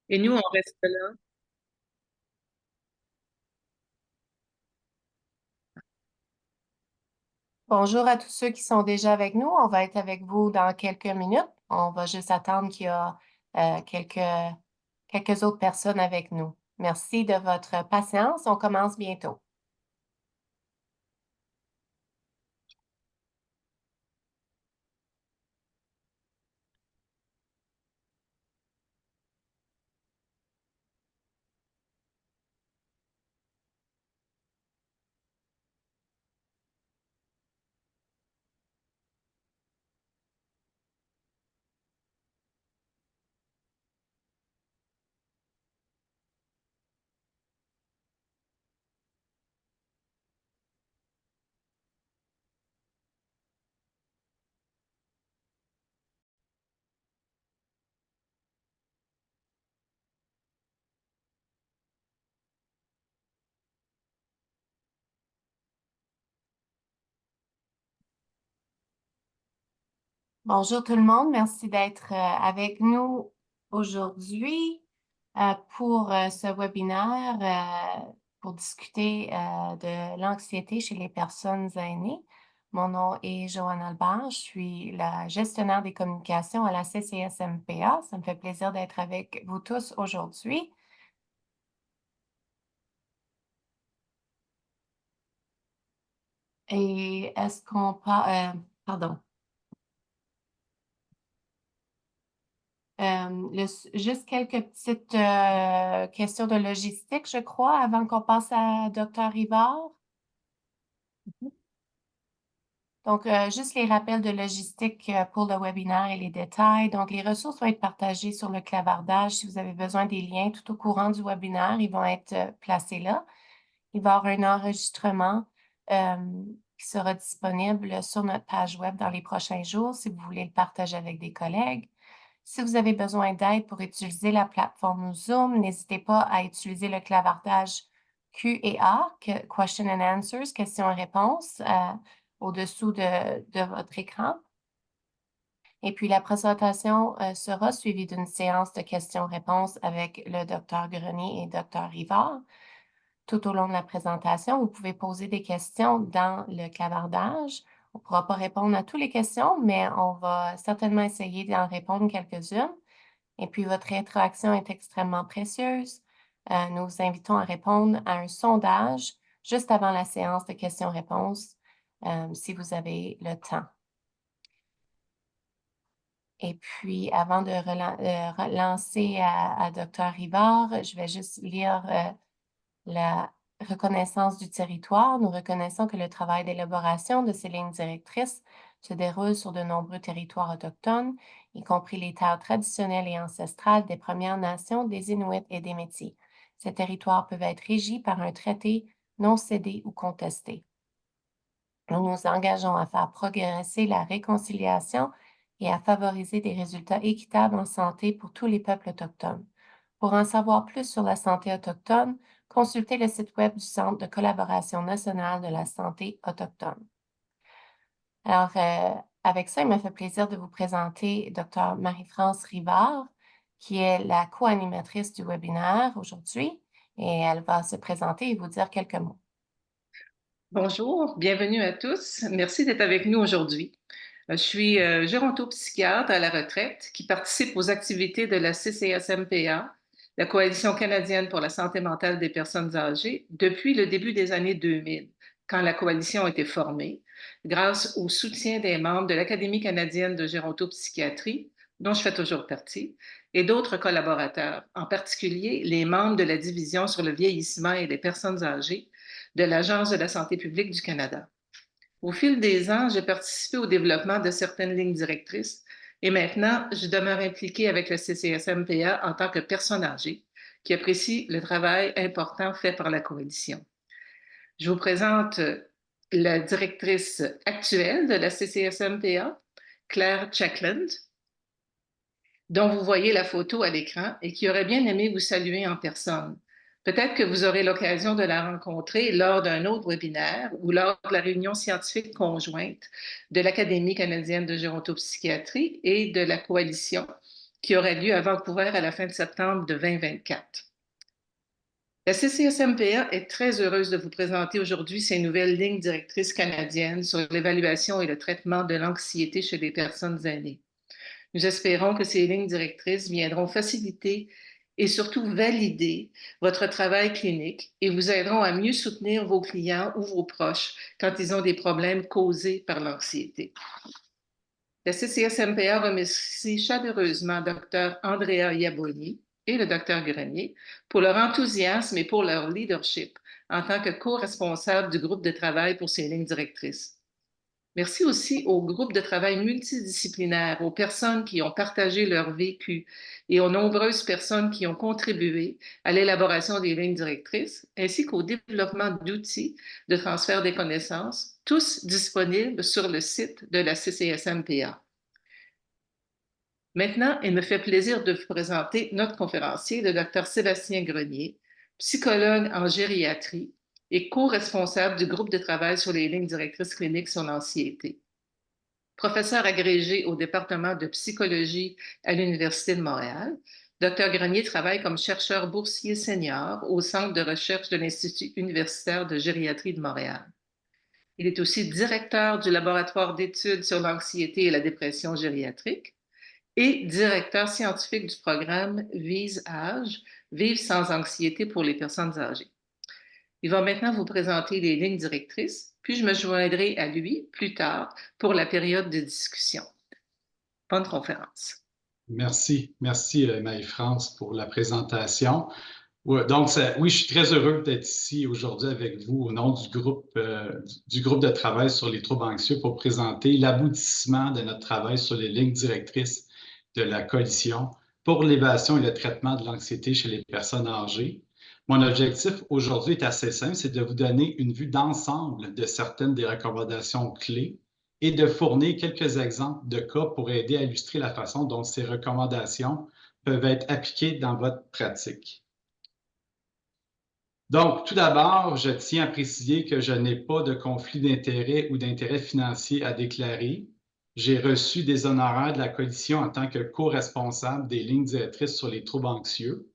Et nous, on reste là. Bonjour à tous ceux qui sont déjà avec nous. On va être avec vous dans quelques minutes. On va juste attendre qu'il y a quelques autres personnes avec nous. Merci de votre patience. On commence bientôt. Bonjour tout le monde. Merci d'être avec nous aujourd'hui pour ce webinaire pour discuter de l'anxiété chez les personnes aînées. Mon nom est Joanne Albert. Je suis la gestionnaire des communications à la CCSMPA. Ça me fait plaisir d'être avec vous tous aujourd'hui. Et est-ce qu'on parle, pardon. Juste quelques petites questions de logistique, je crois, avant qu'on passe à Dr. Rivard. Donc, juste les rappels de logistique pour le webinaire et les détails. Donc, les ressources vont être partagées sur le clavardage. Si vous avez besoin des liens tout au courant du webinaire, ils vont être placés là. Il va y avoir un enregistrement euh, qui sera disponible sur notre page web dans les prochains jours si vous voulez le partager avec des collègues. Si vous avez besoin d'aide pour utiliser la plateforme Zoom, n'hésitez pas à utiliser le clavardage Q&A, Question and Answers, questions et réponses, au-dessous de votre écran. Et puis, la présentation sera suivie d'une séance de questions-réponses avec le Dr. Grenier et Dr. Rivard. Tout au long de la présentation, vous pouvez poser des questions dans le clavardage. On ne pourra pas répondre à toutes les questions, mais on va certainement essayer d'en répondre quelques-unes. Et puis, votre interaction est extrêmement précieuse. Nous vous invitons à répondre à un sondage juste avant la séance de questions-réponses, si vous avez le temps. Et puis, avant de relancer à Dr. Rivard, je vais juste lire la reconnaissance du territoire. Nous reconnaissons que le travail d'élaboration de ces lignes directrices se déroule sur de nombreux territoires autochtones, y compris les terres traditionnelles et ancestrales des Premières Nations, des Inuits et des Métis. Ces territoires peuvent être régis par un traité non cédé ou contesté. Nous nous engageons à faire progresser la réconciliation et à favoriser des résultats équitables en santé pour tous les peuples autochtones. Pour en savoir plus sur la santé autochtone, consultez le site web du Centre de collaboration nationale de la santé autochtone. Alors, avec ça, il m'a fait plaisir de vous présenter Dr. Marie-France Rivard, qui est la co-animatrice du webinaire aujourd'hui, et elle va se présenter et vous dire quelques mots. Bonjour, bienvenue à tous. Merci d'être avec nous aujourd'hui. Je suis gérontopsychiatre à la retraite qui participe aux activités de la CCSMPA, la Coalition canadienne pour la santé mentale des personnes âgées, depuis le début des années 2000, quand la coalition a été formée, grâce au soutien des membres de l'Académie canadienne de gérontopsychiatrie, dont je fais toujours partie, et d'autres collaborateurs, en particulier les membres de la Division sur le vieillissement et les personnes âgées de l'Agence de la santé publique du Canada. Au fil des ans, j'ai participé au développement de certaines lignes directrices et maintenant, je demeure impliquée avec le CCSMPA en tant que personne âgée qui apprécie le travail important fait par la coalition. Je vous présente la directrice actuelle de la CCSMPA, Claire Checkland, dont vous voyez la photo à l'écran et qui aurait bien aimé vous saluer en personne. Peut-être que vous aurez l'occasion de la rencontrer lors d'un autre webinaire ou lors de la réunion scientifique conjointe de l'Académie canadienne de gérontopsychiatrie et de la Coalition qui aura lieu à Vancouver à la fin de septembre de 2024. La CCSMPA est très heureuse de vous présenter aujourd'hui ses nouvelles lignes directrices canadiennes sur l'évaluation et le traitement de l'anxiété chez les personnes aînées. Nous espérons que ces lignes directrices viendront faciliter et surtout valider votre travail clinique et vous aideront à mieux soutenir vos clients ou vos proches quand ils ont des problèmes causés par l'anxiété. La CCSMPA remercie chaleureusement Dr. Andrea Iaboni et le Dr. Grenier pour leur enthousiasme et pour leur leadership en tant que co-responsable du groupe de travail pour ces lignes directrices. Merci aussi au groupe de travail multidisciplinaire, aux personnes qui ont partagé leur vécu et aux nombreuses personnes qui ont contribué à l'élaboration des lignes directrices, ainsi qu'au développement d'outils de transfert des connaissances, tous disponibles sur le site de la CCSMPA. Maintenant, il me fait plaisir de vous présenter notre conférencier, le Dr. Sébastien Grenier, psychologue en gériatrie et co-responsable du groupe de travail sur les lignes directrices cliniques sur l'anxiété. Professeur agrégé au département de psychologie à l'Université de Montréal, Dr. Grenier travaille comme chercheur boursier senior au Centre de recherche de l'Institut universitaire de gériatrie de Montréal. Il est aussi directeur du laboratoire d'études sur l'anxiété et la dépression gériatrique et directeur scientifique du programme Vise-Âge, Vivre sans anxiété pour les personnes âgées. Il va maintenant vous présenter les lignes directrices, puis je me joindrai à lui plus tard pour la période de discussion. Bonne conférence. Merci. Merci, Marie-France, pour la présentation. Ouais, donc, oui, je suis très heureux d'être ici aujourd'hui avec vous au nom du groupe de travail sur les troubles anxieux pour présenter l'aboutissement de notre travail sur les lignes directrices de la coalition pour l'évaluation et le traitement de l'anxiété chez les personnes âgées. Mon objectif aujourd'hui est assez simple, c'est de vous donner une vue d'ensemble de certaines des recommandations clés et de fournir quelques exemples de cas pour aider à illustrer la façon dont ces recommandations peuvent être appliquées dans votre pratique. Donc, tout d'abord, je tiens à préciser que je n'ai pas de conflit d'intérêt ou d'intérêt financier à déclarer. J'ai reçu des honoraires de la coalition en tant que co-responsable des lignes directrices sur les troubles anxieux.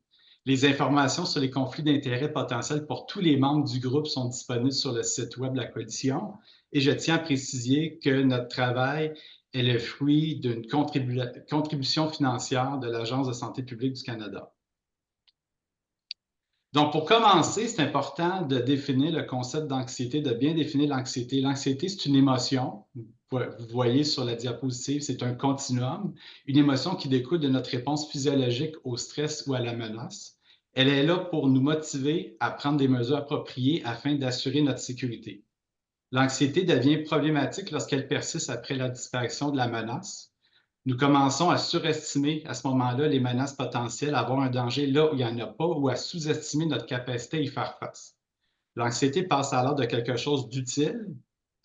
Les informations sur les conflits d'intérêts potentiels pour tous les membres du groupe sont disponibles sur le site web de la coalition. Et je tiens à préciser que notre travail est le fruit d'une contribution financière de l'Agence de santé publique du Canada. Donc, pour commencer, c'est important de définir le concept d'anxiété, de bien définir l'anxiété. L'anxiété, c'est une émotion. Vous voyez sur la diapositive, c'est un continuum, une émotion qui découle de notre réponse physiologique au stress ou à la menace. Elle est là pour nous motiver à prendre des mesures appropriées afin d'assurer notre sécurité. L'anxiété devient problématique lorsqu'elle persiste après la disparition de la menace. Nous commençons à surestimer à ce moment-là les menaces potentielles, à voir un danger là où il n'y en a pas ou à sous-estimer notre capacité à y faire face. L'anxiété passe alors de quelque chose d'utile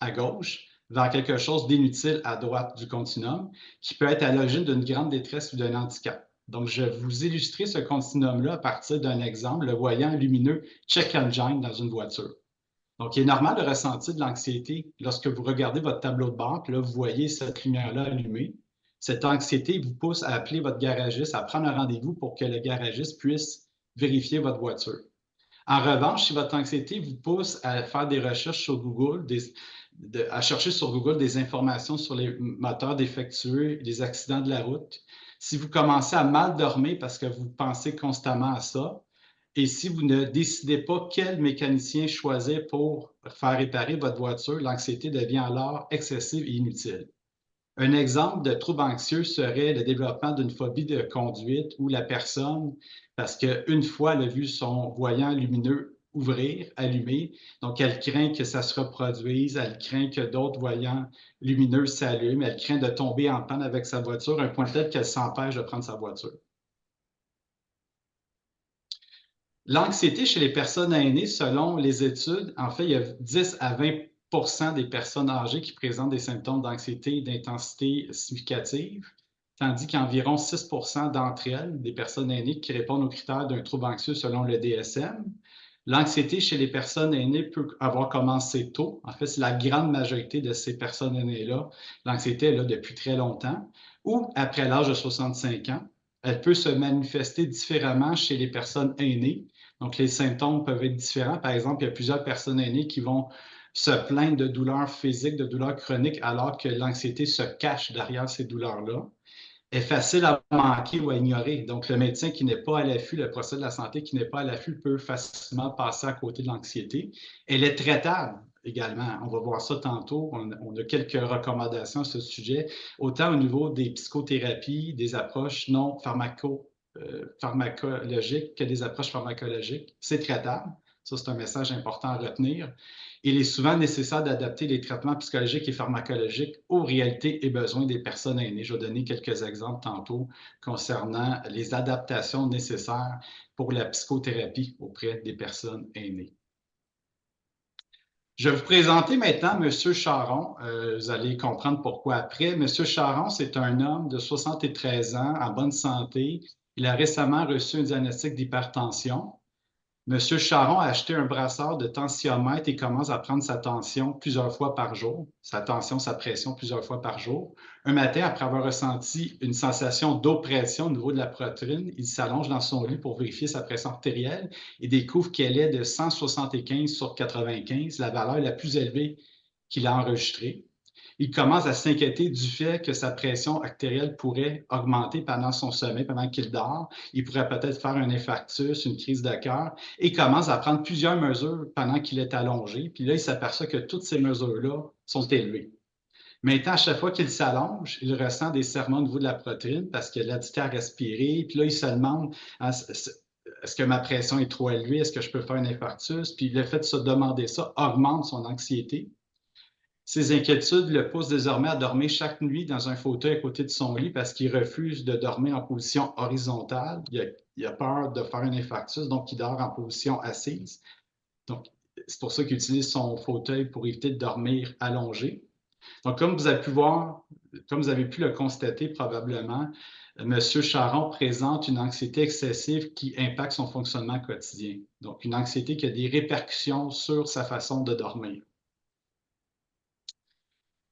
à gauche vers quelque chose d'inutile à droite du continuum, qui peut être à l'origine d'une grande détresse ou d'un handicap. Donc, je vais vous illustrer ce continuum-là à partir d'un exemple, le voyant lumineux check engine dans une voiture. Donc, il est normal de ressentir de l'anxiété lorsque vous regardez votre tableau de bord, puis là, vous voyez cette lumière-là allumée. Cette anxiété vous pousse à appeler votre garagiste, à prendre un rendez-vous pour que le garagiste puisse vérifier votre voiture. En revanche, si votre anxiété vous pousse à faire des recherches sur Google, à chercher sur Google des informations sur les moteurs défectueux, les accidents de la route, si vous commencez à mal dormir parce que vous pensez constamment à ça, et si vous ne décidez pas quel mécanicien choisir pour faire réparer votre voiture, l'anxiété devient alors excessive et inutile. Un exemple de trouble anxieux serait le développement d'une phobie de conduite où la personne, parce qu'une fois elle a vu son voyant lumineux ouvrir, allumer, donc elle craint que ça se reproduise, elle craint que d'autres voyants lumineux s'allument, elle craint de tomber en panne avec sa voiture, à un point tel qu'elle s'empêche de prendre sa voiture. L'anxiété chez les personnes aînées, selon les études, en fait, il y a 10 à 20 des personnes âgées qui présentent des symptômes d'anxiété d'intensité significative, tandis qu'environ 6 d'entre elles, des personnes aînées qui répondent aux critères d'un trouble anxieux selon le DSM. L'anxiété chez les personnes aînées peut avoir commencé tôt. En fait, c'est la grande majorité de ces personnes aînées-là. L'anxiété est là depuis très longtemps, ou après l'âge de 65 ans. Elle peut se manifester différemment chez les personnes aînées. Donc, les symptômes peuvent être différents. Par exemple, il y a plusieurs personnes aînées qui vont se plaindre de douleurs physiques, de douleurs chroniques, alors que l'anxiété se cache derrière ces douleurs-là. Est facile à manquer ou à ignorer. Donc, le médecin qui n'est pas à l'affût, le professionnel de la santé qui n'est pas à l'affût peut facilement passer à côté de l'anxiété. Elle est traitable également. On va voir ça tantôt. On a quelques recommandations à ce sujet, autant au niveau des psychothérapies, des approches non pharmacologiques que des approches pharmacologiques. C'est traitable. Ça, c'est un message important à retenir. Il est souvent nécessaire d'adapter les traitements psychologiques et pharmacologiques aux réalités et besoins des personnes aînées. Je vais donner quelques exemples tantôt concernant les adaptations nécessaires pour la psychothérapie auprès des personnes aînées. Je vais vous présenter maintenant M. Charron. Vous allez comprendre pourquoi après. M. Charron, c'est un homme de 73 ans en bonne santé. Il a récemment reçu un diagnostic d'hypertension. M. Charron a acheté un brassard de tensiomètre et commence à prendre sa tension plusieurs fois par jour, sa tension, sa pression plusieurs fois par jour. Un matin, après avoir ressenti une sensation d'oppression au niveau de la poitrine, il s'allonge dans son lit pour vérifier sa pression artérielle et découvre qu'elle est de 175 sur 95, la valeur la plus élevée qu'il a enregistrée. Il commence à s'inquiéter du fait que sa pression artérielle pourrait augmenter pendant son sommeil, pendant qu'il dort. Il pourrait peut-être faire un infarctus, une crise de cœur, et commence à prendre plusieurs mesures pendant qu'il est allongé. Puis là, il s'aperçoit que toutes ces mesures-là sont élevées. Maintenant, à chaque fois qu'il s'allonge, il ressent des serrements au niveau de la poitrine parce qu'il a de la difficulté à respirer. Puis là, il se demande, est-ce que ma pression est trop élevée? Est-ce que je peux faire un infarctus? Puis le fait de se demander ça augmente son anxiété. Ces inquiétudes le poussent désormais à dormir chaque nuit dans un fauteuil à côté de son lit parce qu'il refuse de dormir en position horizontale. Il a peur de faire un infarctus, donc il dort en position assise. Donc, c'est pour ça qu'il utilise son fauteuil pour éviter de dormir allongé. Donc, comme vous avez pu voir, comme vous avez pu le constater probablement, M. Charron présente une anxiété excessive qui impacte son fonctionnement quotidien. Donc, une anxiété qui a des répercussions sur sa façon de dormir.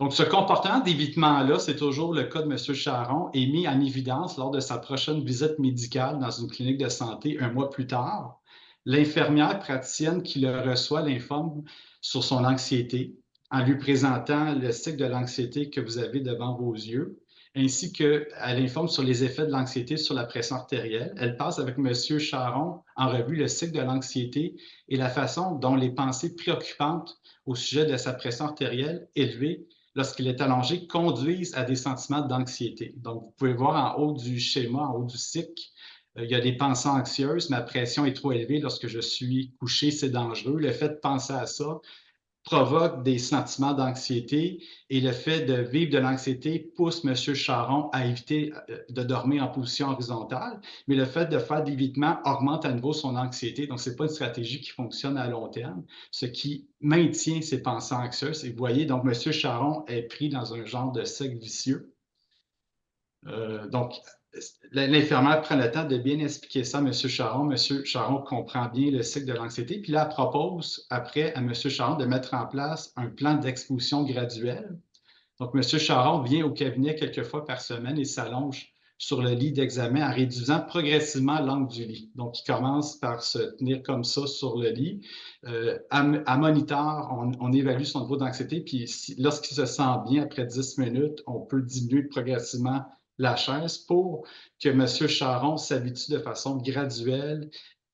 Donc, ce comportement d'évitement-là, c'est toujours le cas de M. Charron, est mis en évidence lors de sa prochaine visite médicale dans une clinique de santé un mois plus tard. L'infirmière praticienne qui le reçoit l'informe sur son anxiété en lui présentant le cycle de l'anxiété que vous avez devant vos yeux, ainsi qu'elle informe sur les effets de l'anxiété sur la pression artérielle. Elle passe avec M. Charron en revue le cycle de l'anxiété et la façon dont les pensées préoccupantes au sujet de sa pression artérielle élevée lorsqu'il est allongé, conduisent à des sentiments d'anxiété. Donc, vous pouvez voir en haut du schéma, en haut du cycle, il y a des pensées anxieuses. Ma pression est trop élevée lorsque je suis couché, c'est dangereux. Le fait de penser à ça provoque des sentiments d'anxiété et le fait de vivre de l'anxiété pousse M. Charron à éviter de dormir en position horizontale, mais le fait de faire de l'évitement augmente à nouveau son anxiété. Donc, ce n'est pas une stratégie qui fonctionne à long terme, ce qui maintient ses pensées anxieuses. Et vous voyez, donc, M. Charron est pris dans un genre de cercle vicieux. Donc, l'infirmière prend le temps de bien expliquer ça à M. Charron. M. Charron comprend bien le cycle de l'anxiété. Puis là, elle propose après à M. Charron de mettre en place un plan d'exposition graduelle. Donc, M. Charron vient au cabinet quelques fois par semaine et s'allonge sur le lit d'examen en réduisant progressivement l'angle du lit. Donc, il commence par se tenir comme ça sur le lit. À moniteur, on évalue son niveau d'anxiété. Puis lorsqu'il se sent bien, après 10 minutes, on peut diminuer progressivement la chaise pour que M. Charron s'habitue de façon graduelle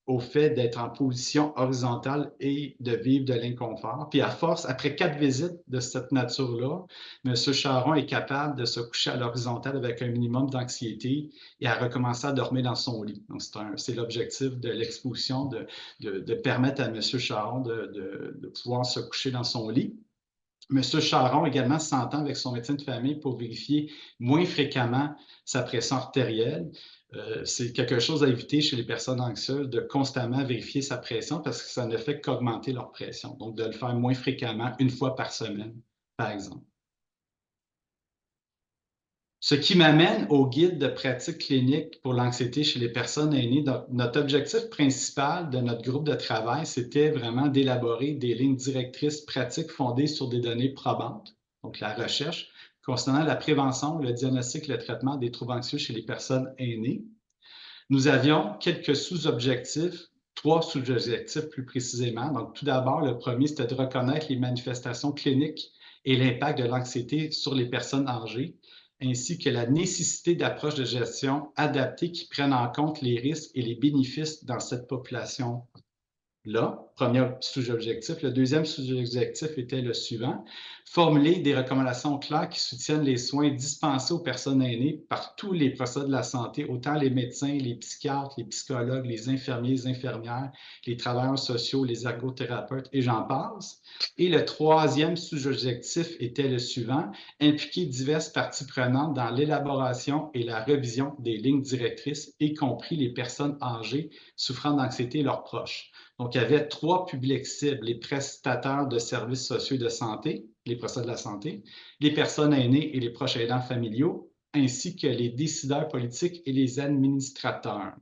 au fait d'être en position horizontale et de vivre de l'inconfort. Puis à force, après 4 visites de cette nature-là, M. Charron est capable de se coucher à l'horizontale avec un minimum d'anxiété et à recommencer à dormir dans son lit. Donc, c'est l'objectif de l'exposition, de permettre à M. Charron de pouvoir se coucher dans son lit. M. Charron également s'entend avec son médecin de famille pour vérifier moins fréquemment sa pression artérielle. C'est quelque chose à éviter chez les personnes anxieuses de constamment vérifier sa pression parce que ça ne fait qu'augmenter leur pression. Donc, de le faire moins fréquemment, une fois par semaine, par exemple. Ce qui m'amène au guide de pratique clinique pour l'anxiété chez les personnes aînées. Donc, notre objectif principal de notre groupe de travail, c'était vraiment d'élaborer des lignes directrices pratiques fondées sur des données probantes, donc la recherche, concernant la prévention, le diagnostic et le traitement des troubles anxieux chez les personnes aînées. Nous avions quelques sous-objectifs, 3 sous-objectifs plus précisément. Donc, tout d'abord, le premier, c'était de reconnaître les manifestations cliniques et l'impact de l'anxiété sur les personnes âgées, ainsi que la nécessité d'approches de gestion adaptées qui prennent en compte les risques et les bénéfices dans cette population-là. Premier sous-objectif. Le deuxième sous-objectif était le suivant: formuler des recommandations claires qui soutiennent les soins dispensés aux personnes aînées par tous les professionnels de la santé, autant les médecins, les psychiatres, les psychologues, les infirmiers, les infirmières, les travailleurs sociaux, les ergothérapeutes, et j'en passe. Et le troisième sous-objectif était le suivant: impliquer diverses parties prenantes dans l'élaboration et la révision des lignes directrices, y compris les personnes âgées souffrant d'anxiété et leurs proches. Donc, il y avait 3 publics cibles: les prestataires de services sociaux et de santé, les professionnels de la santé, les personnes aînées et les proches aidants familiaux, ainsi que les décideurs politiques et les administrateurs.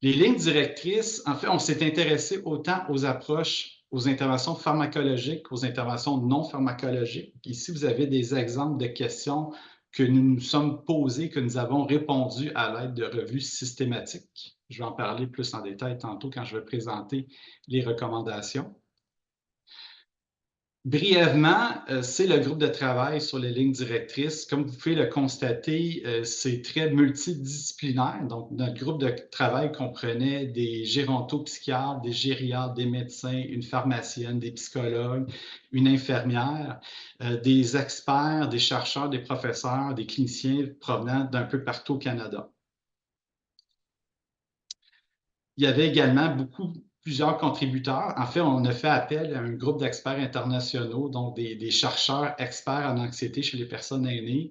Les lignes directrices, en fait, on s'est intéressé autant aux approches, aux interventions pharmacologiques qu'aux interventions non pharmacologiques. Ici, vous avez des exemples de questions que nous nous sommes posées, que nous avons répondu à l'aide de revues systématiques. Je vais en parler plus en détail tantôt quand je vais présenter les recommandations. Brièvement, c'est le groupe de travail sur les lignes directrices. Comme vous pouvez le constater, c'est très multidisciplinaire. Donc, notre groupe de travail comprenait des gérontopsychiatres, des gériatres, des médecins, une pharmacienne, des psychologues, une infirmière, des experts, des chercheurs, des professeurs, des cliniciens provenant d'un peu partout au Canada. Il y avait également plusieurs contributeurs. En fait, on a fait appel à un groupe d'experts internationaux, donc des chercheurs experts en anxiété chez les personnes aînées,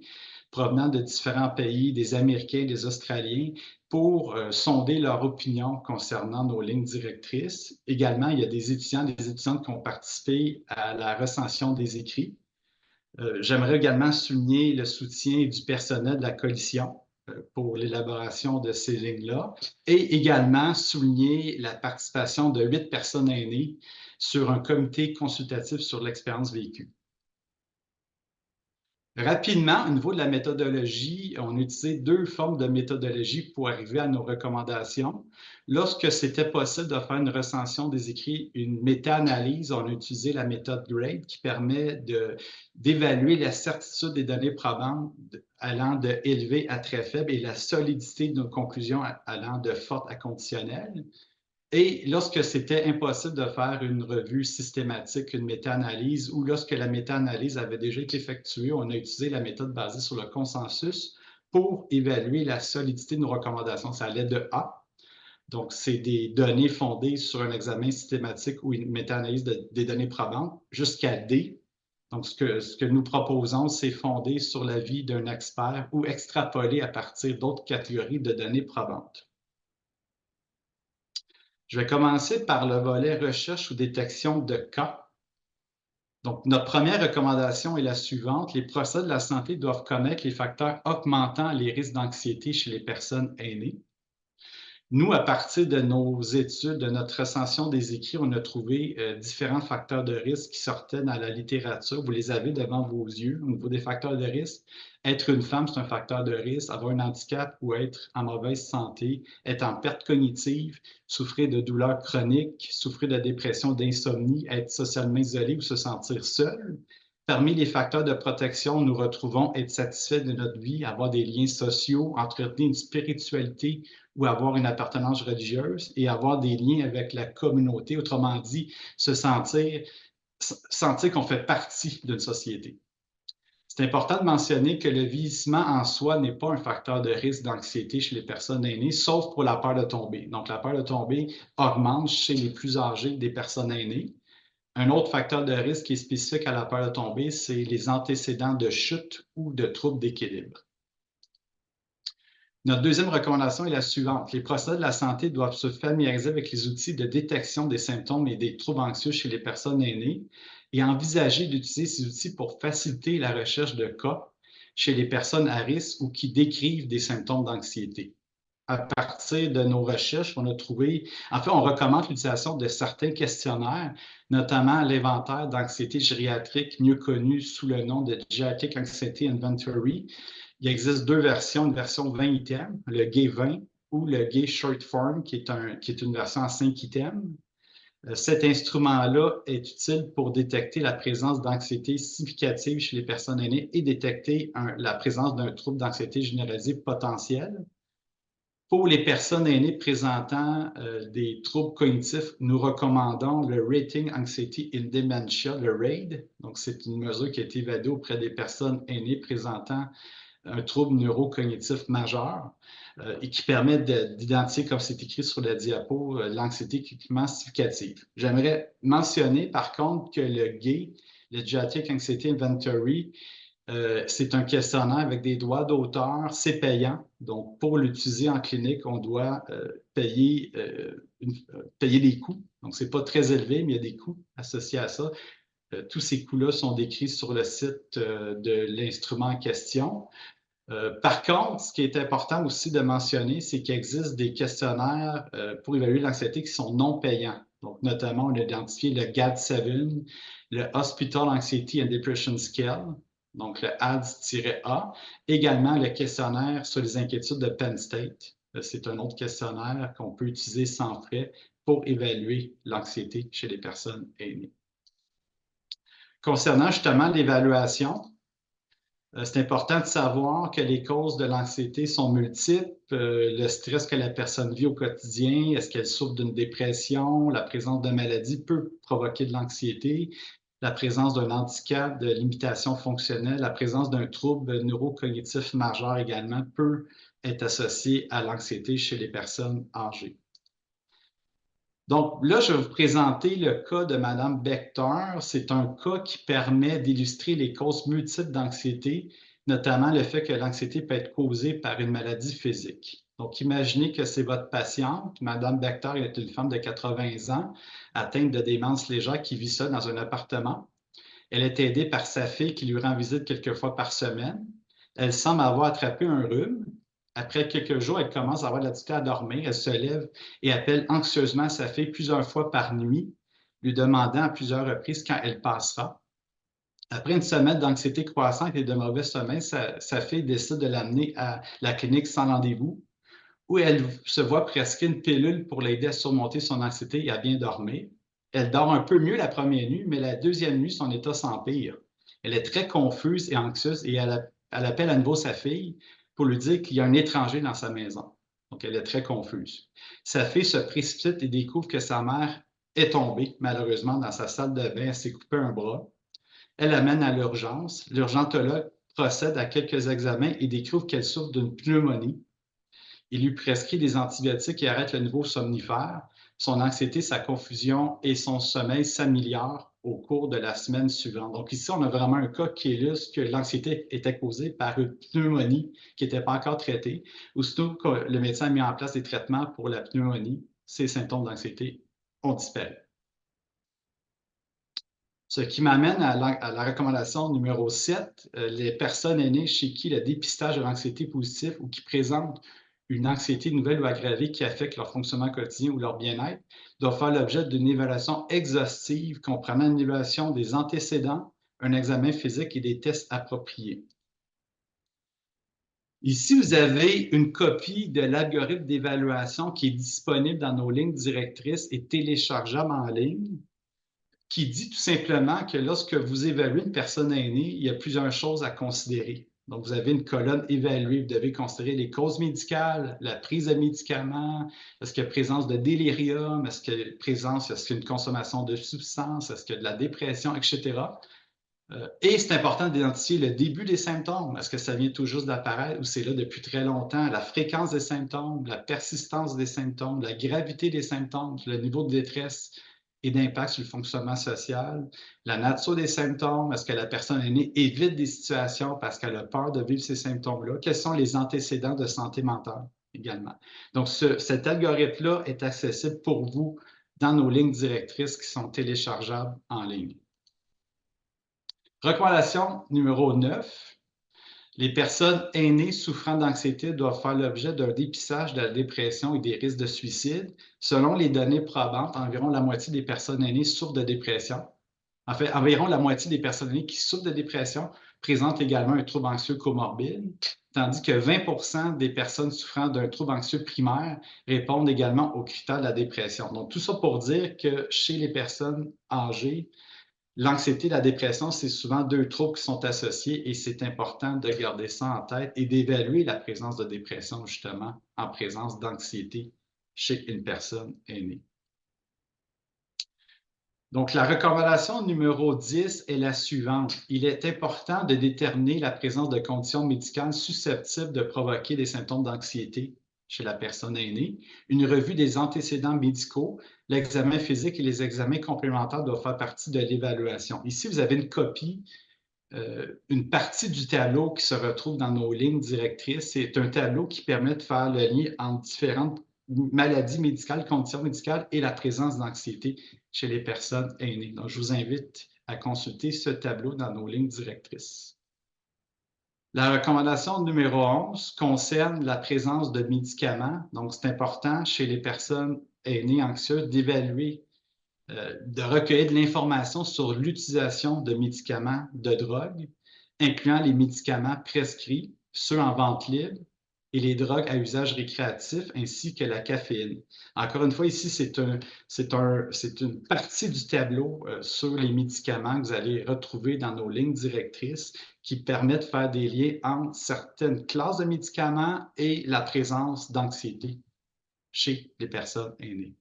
provenant de différents pays, des Américains, des Australiens, pour sonder leur opinion concernant nos lignes directrices. Également, il y a des étudiantes qui ont participé à la recension des écrits. J'aimerais également souligner le soutien du personnel de la coalition pour l'élaboration de ces lignes-là, et également souligner la participation de 8 personnes aînées sur un comité consultatif sur l'expérience vécue. Rapidement, au niveau de la méthodologie, on a utilisé 2 formes de méthodologie pour arriver à nos recommandations. Lorsque c'était possible de faire une recension des écrits, une méta-analyse, on a utilisé la méthode GRADE qui permet d'évaluer la certitude des données probantes allant de élevé à très faible et la solidité de nos conclusions allant de forte à conditionnelle. Et lorsque c'était impossible de faire une revue systématique, une méta-analyse, ou lorsque la méta-analyse avait déjà été effectuée, on a utilisé la méthode basée sur le consensus pour évaluer la solidité de nos recommandations. Ça allait de A, donc c'est des données fondées sur un examen systématique ou une méta-analyse des données probantes, jusqu'à D. Donc, ce que nous proposons, c'est fondé sur l'avis d'un expert ou extrapolé à partir d'autres catégories de données probantes. Je vais commencer par le volet recherche ou détection de cas. Donc, notre première recommandation est la suivante: les professionnels de la santé doivent connaître les facteurs augmentant les risques d'anxiété chez les personnes aînées. Nous, à partir de nos études, de notre recension des écrits, on a trouvé différents facteurs de risque qui sortaient dans la littérature. Vous les avez devant vos yeux au niveau des facteurs de risque. Être une femme, c'est un facteur de risque. Avoir un handicap ou être en mauvaise santé, être en perte cognitive, souffrir de douleurs chroniques, souffrir de dépression, d'insomnie, être socialement isolé ou se sentir seul. Parmi les facteurs de protection, nous retrouvons être satisfait de notre vie, avoir des liens sociaux, entretenir une spiritualité ou avoir une appartenance religieuse, et avoir des liens avec la communauté, autrement dit, se sentir qu'on fait partie d'une société. C'est important de mentionner que le vieillissement en soi n'est pas un facteur de risque d'anxiété chez les personnes aînées, sauf pour la peur de tomber. Donc, la peur de tomber augmente chez les plus âgés des personnes aînées. Un autre facteur de risque qui est spécifique à la peur de tomber, c'est les antécédents de chute ou de troubles d'équilibre. Notre deuxième recommandation est la suivante: les professionnels de la santé doivent se familiariser avec les outils de détection des symptômes et des troubles anxieux chez les personnes aînées et envisager d'utiliser ces outils pour faciliter la recherche de cas chez les personnes à risque ou qui décrivent des symptômes d'anxiété. À partir de nos recherches, on a trouvé, en fait, on recommande l'utilisation de certains questionnaires, notamment l'inventaire d'anxiété gériatrique, mieux connu sous le nom de Geriatric Anxiety Inventory. Il existe deux versions, une version 20 items, le GAY 20 ou le GAY Short Form, qui est une version en 5 items. Cet instrument-là est utile pour détecter la présence d'anxiété significative chez les personnes aînées et détecter la présence d'un trouble d'anxiété généralisée potentiel. Pour les personnes aînées présentant des troubles cognitifs, nous recommandons le Rating Anxiety in Dementia, le RAID. Donc, c'est une mesure qui a été évaluée auprès des personnes aînées présentant un trouble neurocognitif majeur et qui permet d'identifier, comme c'est écrit sur la diapo, l'anxiété cliniquement significative. J'aimerais mentionner, par contre, que le GAI, le Geriatric Anxiety Inventory, c'est un questionnaire avec des droits d'auteur, c'est payant. Donc, pour l'utiliser en clinique, on doit payer des coûts. Donc, ce n'est pas très élevé, mais il y a des coûts associés à ça. Tous ces coûts-là sont décrits sur le site de l'instrument en question. Par contre, ce qui est important aussi de mentionner, c'est qu'il existe des questionnaires pour évaluer l'anxiété qui sont non payants. Donc, notamment, on a identifié le GAD-7, le Hospital Anxiety and Depression Scale, donc le HADS-A, également le questionnaire sur les inquiétudes de Penn State. C'est un autre questionnaire qu'on peut utiliser sans frais pour évaluer l'anxiété chez les personnes aînées. Concernant justement l'évaluation, c'est important de savoir que les causes de l'anxiété sont multiples. Le stress que la personne vit au quotidien, est-ce qu'elle souffre d'une dépression? La présence de maladies peut provoquer de l'anxiété. La présence d'un handicap, de limitation fonctionnelle, la présence d'un trouble neurocognitif majeur également peut être associée à l'anxiété chez les personnes âgées. Donc là, je vais vous présenter le cas de Mme Bechter. C'est un cas qui permet d'illustrer les causes multiples d'anxiété, notamment le fait que l'anxiété peut être causée par une maladie physique. Donc, imaginez que c'est votre patiente. Mme Bechter est une femme de 80 ans, atteinte de démence légère, qui vit seule dans un appartement. Elle est aidée par sa fille qui lui rend visite quelques fois par semaine. Elle semble avoir attrapé un rhume. Après quelques jours, elle commence à avoir de la difficulté à dormir. Elle se lève et appelle anxieusement sa fille plusieurs fois par nuit, lui demandant à plusieurs reprises quand elle passera. Après une semaine d'anxiété croissante et de mauvais sommeil, sa fille décide de l'amener à la clinique sans rendez-vous, où elle se voit prescrire une pilule pour l'aider à surmonter son anxiété et à bien dormir. Elle dort un peu mieux la première nuit, mais la deuxième nuit, son état s'empire. Elle est très confuse et anxieuse et elle appelle à nouveau sa fille pour lui dire qu'il y a un étranger dans sa maison. Donc, elle est très confuse. Sa fille se précipite et découvre que sa mère est tombée, malheureusement, dans sa salle de bain. Elle s'est coupé un bras. Elle l'amène à l'urgence. L'urgentologue procède à quelques examens et découvre qu'elle souffre d'une pneumonie. Il lui prescrit des antibiotiques et arrête le niveau somnifère. Son anxiété, sa confusion et son sommeil s'améliorent au cours de la semaine suivante. Donc ici, on a vraiment un cas qui illustre que l'anxiété était causée par une pneumonie qui n'était pas encore traitée. Aussitôt que le médecin a mis en place des traitements pour la pneumonie, ces symptômes d'anxiété ont disparu. Ce qui m'amène à la recommandation numéro 7, les personnes aînées chez qui le dépistage de l'anxiété positive ou qui présentent une anxiété nouvelle ou aggravée qui affecte leur fonctionnement quotidien ou leur bien-être doivent faire l'objet d'une évaluation exhaustive comprenant une évaluation des antécédents, un examen physique et des tests appropriés. Ici, vous avez une copie de l'algorithme d'évaluation qui est disponible dans nos lignes directrices et téléchargeable en ligne, qui dit tout simplement que lorsque vous évaluez une personne aînée, il y a plusieurs choses à considérer. Donc, vous avez une colonne évaluée, vous devez considérer les causes médicales, la prise de médicaments, est-ce qu'il y a présence de délirium, est-ce qu'il y a une consommation de substances, est-ce qu'il y a de la dépression, etc. Et c'est important d'identifier le début des symptômes. Est-ce que ça vient tout juste d'apparaître ou c'est là depuis très longtemps? La fréquence des symptômes, la persistance des symptômes, la gravité des symptômes, le niveau de détresse et d'impact sur le fonctionnement social, la nature des symptômes, est-ce que la personne aînée évite des situations parce qu'elle a peur de vivre ces symptômes-là? Quels sont les antécédents de santé mentale également? Donc, cet algorithme-là est accessible pour vous dans nos lignes directrices qui sont téléchargeables en ligne. Recommandation numéro 9. Les personnes aînées souffrant d'anxiété doivent faire l'objet d'un dépistage de la dépression et des risques de suicide. Selon les données probantes, environ la moitié des personnes aînées souffrent de dépression. En fait, environ la moitié des personnes aînées qui souffrent de dépression présentent également un trouble anxieux comorbide. tandis que 20% des personnes souffrant d'un trouble anxieux primaire répondent également aux critères de la dépression. Donc, tout ça pour dire que chez les personnes âgées, l'anxiété et la dépression, c'est souvent deux troubles qui sont associés et c'est important de garder ça en tête et d'évaluer la présence de dépression, justement, en présence d'anxiété chez une personne aînée. Donc, la recommandation numéro 10 est la suivante. Il est important de déterminer la présence de conditions médicales susceptibles de provoquer des symptômes d'anxiété chez la personne aînée. Une revue des antécédents médicaux, l'examen physique et les examens complémentaires doivent faire partie de l'évaluation. Ici, vous avez une copie, une partie du tableau qui se retrouve dans nos lignes directrices. C'est un tableau qui permet de faire le lien entre différentes maladies médicales, conditions médicales et la présence d'anxiété chez les personnes aînées. Donc, je vous invite à consulter ce tableau dans nos lignes directrices. La recommandation numéro 11 concerne la présence de médicaments. Donc, c'est important chez les personnes aînées anxieuses d'évaluer, de recueillir de l'information sur l'utilisation de médicaments de drogue, incluant les médicaments prescrits, ceux en vente libre, et les drogues à usage récréatif, ainsi que la caféine. Encore une fois, ici, c'est une partie du tableau sur les médicaments que vous allez retrouver dans nos lignes directrices qui permettent de faire des liens entre certaines classes de médicaments et la présence d'anxiété chez les personnes aînées.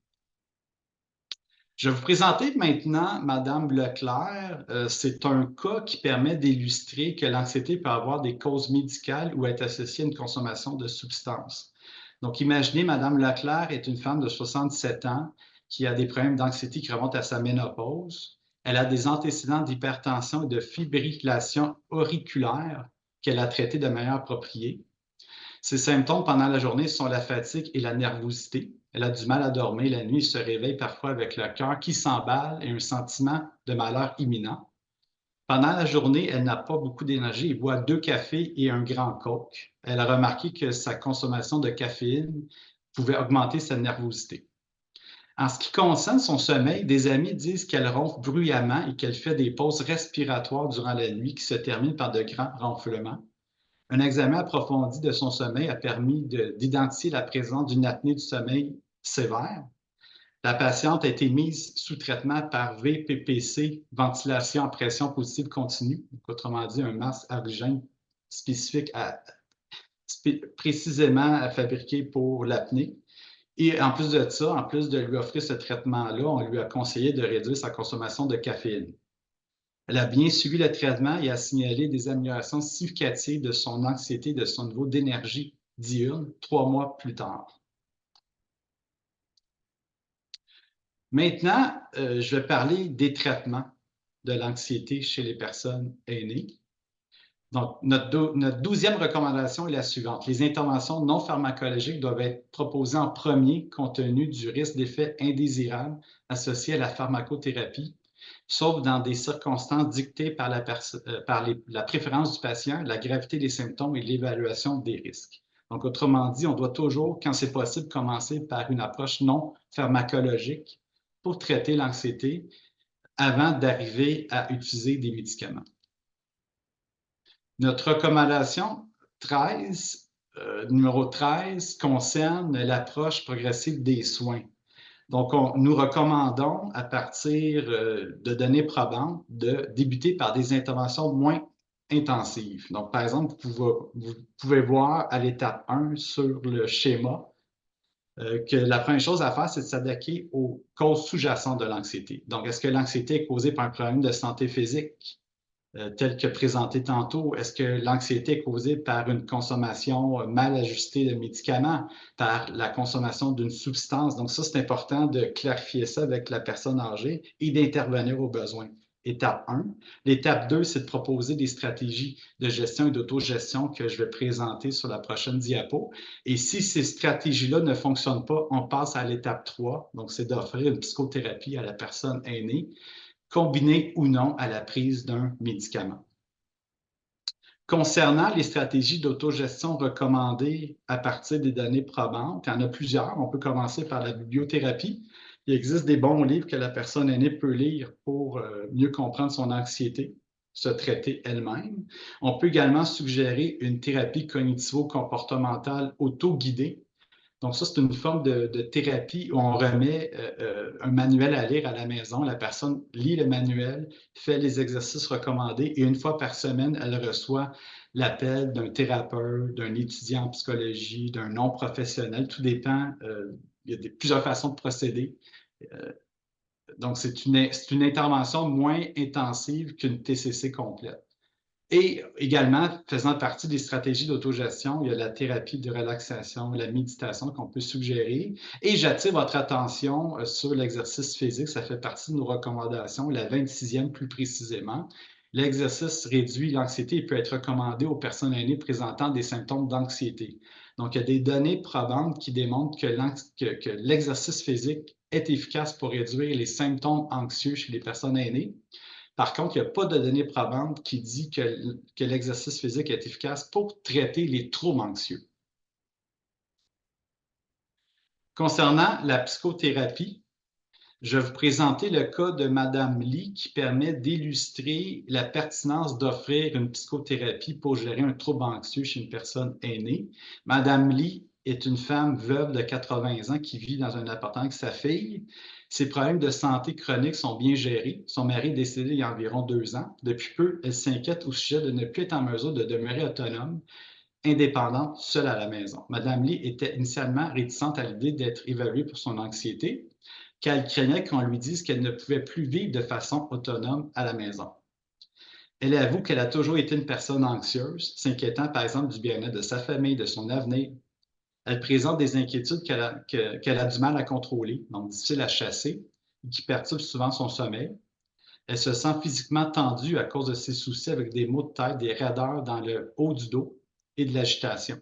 Je vais vous présenter maintenant Madame Leclerc. C'est un cas qui permet d'illustrer que l'anxiété peut avoir des causes médicales ou être associée à une consommation de substances. Donc, imaginez, Madame Leclerc est une femme de 67 ans qui a des problèmes d'anxiété qui remontent à sa ménopause. Elle a des antécédents d'hypertension et de fibrillation auriculaire qu'elle a traités de manière appropriée. Ses symptômes pendant la journée sont la fatigue et la nervosité. Elle a du mal à dormir la nuit et se réveille parfois avec le cœur qui s'emballe et un sentiment de malheur imminent. Pendant la journée, elle n'a pas beaucoup d'énergie et boit 2 cafés et un grand coke. Elle a remarqué que sa consommation de caféine pouvait augmenter sa nervosité. En ce qui concerne son sommeil, des amis disent qu'elle ronfle bruyamment et qu'elle fait des pauses respiratoires durant la nuit qui se terminent par de grands ronflements. Un examen approfondi de son sommeil a permis d'identifier la présence d'une apnée du sommeil sévère. La patiente a été mise sous traitement par VPPC, ventilation à pression positive continue, autrement dit un masque à oxygène spécifique précisément fabriqué pour l'apnée. Et en plus de ça, en plus de lui offrir ce traitement-là, on lui a conseillé de réduire sa consommation de caféine. Elle a bien suivi le traitement et a signalé des améliorations significatives de son anxiété et de son niveau d'énergie diurne 3 mois plus tard. Maintenant, je vais parler des traitements de l'anxiété chez les personnes aînées. Donc, notre 12e recommandation est la suivante. Les interventions non pharmacologiques doivent être proposées en premier compte tenu du risque d'effets indésirables associés à la pharmacothérapie, sauf dans des circonstances dictées par la préférence du patient, la gravité des symptômes et l'évaluation des risques. Donc, autrement dit, on doit toujours, quand c'est possible, commencer par une approche non pharmacologique pour traiter l'anxiété avant d'arriver à utiliser des médicaments. Notre recommandation 13, numéro 13, concerne l'approche progressive des soins. Donc, nous recommandons, à partir de données probantes, de débuter par des interventions moins intensives. Donc, par exemple, vous pouvez voir à l'étape 1 sur le schéma que la première chose à faire, c'est de s'attaquer aux causes sous-jacentes de l'anxiété. Donc, est-ce que l'anxiété est causée par un problème de santé physique tel que présenté tantôt? Est-ce que l'anxiété est causée par une consommation mal ajustée de médicaments, par la consommation d'une substance? Donc ça, c'est important de clarifier ça avec la personne âgée et d'intervenir aux besoins. Étape 1. L'étape 2, c'est de proposer des stratégies de gestion et d'autogestion que je vais présenter sur la prochaine diapo. Et si ces stratégies-là ne fonctionnent pas, on passe à l'étape 3. Donc, c'est d'offrir une psychothérapie à la personne aînée, combinée ou non à la prise d'un médicament. Concernant les stratégies d'autogestion recommandées à partir des données probantes, il y en a plusieurs. On peut commencer par la bibliothérapie. Il existe des bons livres que la personne aînée peut lire pour mieux comprendre son anxiété. se traiter elle-même. On peut également suggérer une thérapie cognitivo-comportementale auto-guidée. Donc ça, c'est une forme de thérapie où on remet un manuel à lire à la maison. La personne lit le manuel, fait les exercices recommandés et une fois par semaine, elle reçoit l'appel d'un thérapeute, d'un étudiant en psychologie, d'un non-professionnel. Tout dépend. Il y a plusieurs façons de procéder. Donc, c'est une intervention moins intensive qu'une TCC complète. Et également, faisant partie des stratégies d'autogestion, il y a la thérapie de relaxation, la méditation qu'on peut suggérer. Et j'attire votre attention sur l'exercice physique. Ça fait partie de nos recommandations, la 26e plus précisément. L'exercice réduit l'anxiété et peut être recommandé aux personnes aînées présentant des symptômes d'anxiété. Donc, il y a des données probantes qui démontrent que l'exercice physique est efficace pour réduire les symptômes anxieux chez les personnes aînées. Par contre, il n'y a pas de données probantes qui disent que l'exercice physique est efficace pour traiter les troubles anxieux. Concernant la psychothérapie, je vais vous présenter le cas de Mme Lee qui permet d'illustrer la pertinence d'offrir une psychothérapie pour gérer un trouble anxieux chez une personne aînée. Mme Lee est une femme veuve de 80 ans qui vit dans un appartement avec sa fille. Ses problèmes de santé chroniques sont bien gérés. Son mari est décédé il y a environ 2 ans. Depuis peu, elle s'inquiète au sujet de ne plus être en mesure de demeurer autonome, indépendante, seule à la maison. Mme Lee était initialement réticente à l'idée d'être évaluée pour son anxiété, car elle craignait qu'on lui dise qu'elle ne pouvait plus vivre de façon autonome à la maison. Elle avoue qu'elle a toujours été une personne anxieuse, s'inquiétant par exemple du bien-être de sa famille, de son avenir. Elle présente des inquiétudes qu'elle a du mal à contrôler, donc difficiles à chasser, et qui perturbent souvent son sommeil. Elle se sent physiquement tendue à cause de ses soucis avec des maux de tête, des raideurs dans le haut du dos et de l'agitation.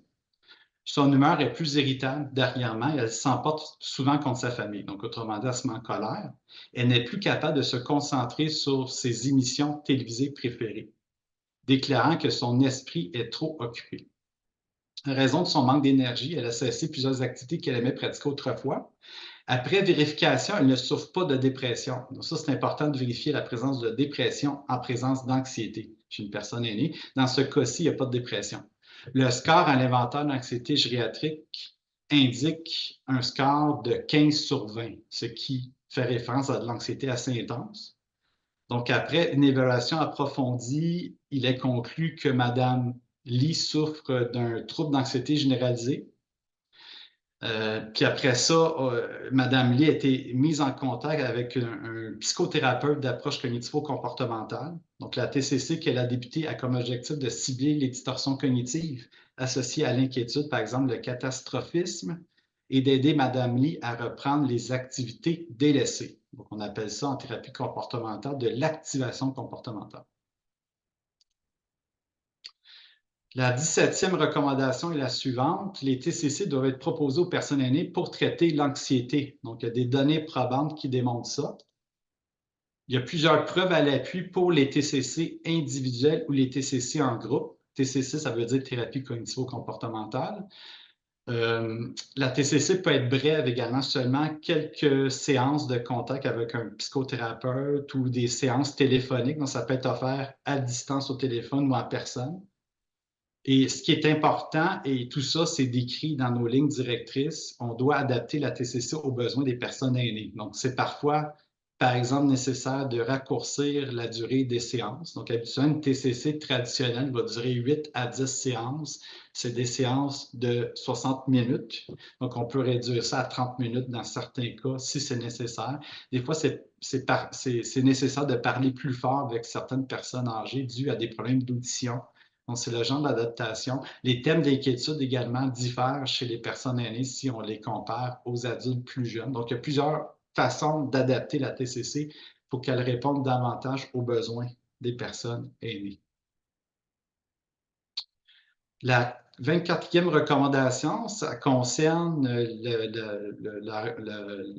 Son humeur est plus irritable dernièrement et elle s'emporte souvent contre sa famille. Donc, autrement dit, elle se met en colère. Elle n'est plus capable de se concentrer sur ses émissions télévisées préférées, déclarant que son esprit est trop occupé. En raison de son manque d'énergie, elle a cessé plusieurs activités qu'elle aimait pratiquer autrefois. Après vérification, elle ne souffre pas de dépression. Donc ça, c'est important de vérifier la présence de dépression en présence d'anxiété chez une personne aînée. Dans ce cas-ci, il n'y a pas de dépression. Le score à l'inventaire d'anxiété gériatrique indique un score de 15 sur 20, ce qui fait référence à de l'anxiété assez intense. Donc, après une évaluation approfondie, il est conclu que Mme Lee souffre d'un trouble d'anxiété généralisé. Puis après ça, Mme Lee a été mise en contact avec un psychothérapeute d'approche cognitivo-comportementale. Donc, la TCC qu'elle a débuté a comme objectif de cibler les distorsions cognitives associées à l'inquiétude, par exemple le catastrophisme, et d'aider Mme Lee à reprendre les activités délaissées. Donc, on appelle ça en thérapie comportementale de l'activation comportementale. La 17e recommandation est la suivante. Les TCC doivent être proposés aux personnes aînées pour traiter l'anxiété. Donc, il y a des données probantes qui démontrent ça. Il y a plusieurs preuves à l'appui pour les TCC individuels ou les TCC en groupe. TCC, ça veut dire thérapie cognitivo-comportementale. La TCC peut être brève également, seulement quelques séances de contact avec un psychothérapeute ou des séances téléphoniques. Donc, ça peut être offert à distance au téléphone ou en personne. Et ce qui est important, et tout ça, c'est décrit dans nos lignes directrices, on doit adapter la TCC aux besoins des personnes aînées. Donc, c'est parfois, par exemple, nécessaire de raccourcir la durée des séances. Donc, habituellement, une TCC traditionnelle va durer 8 à 10 séances. C'est des séances de 60 minutes. Donc, on peut réduire ça à 30 minutes dans certains cas, si c'est nécessaire. Des fois, c'est nécessaire de parler plus fort avec certaines personnes âgées dues à des problèmes d'audition. Donc, c'est le genre d'adaptation. Les thèmes d'inquiétude également diffèrent chez les personnes aînées si on les compare aux adultes plus jeunes. Donc, il y a plusieurs façons d'adapter la TCC pour qu'elle réponde davantage aux besoins des personnes aînées. La 24e recommandation, ça concerne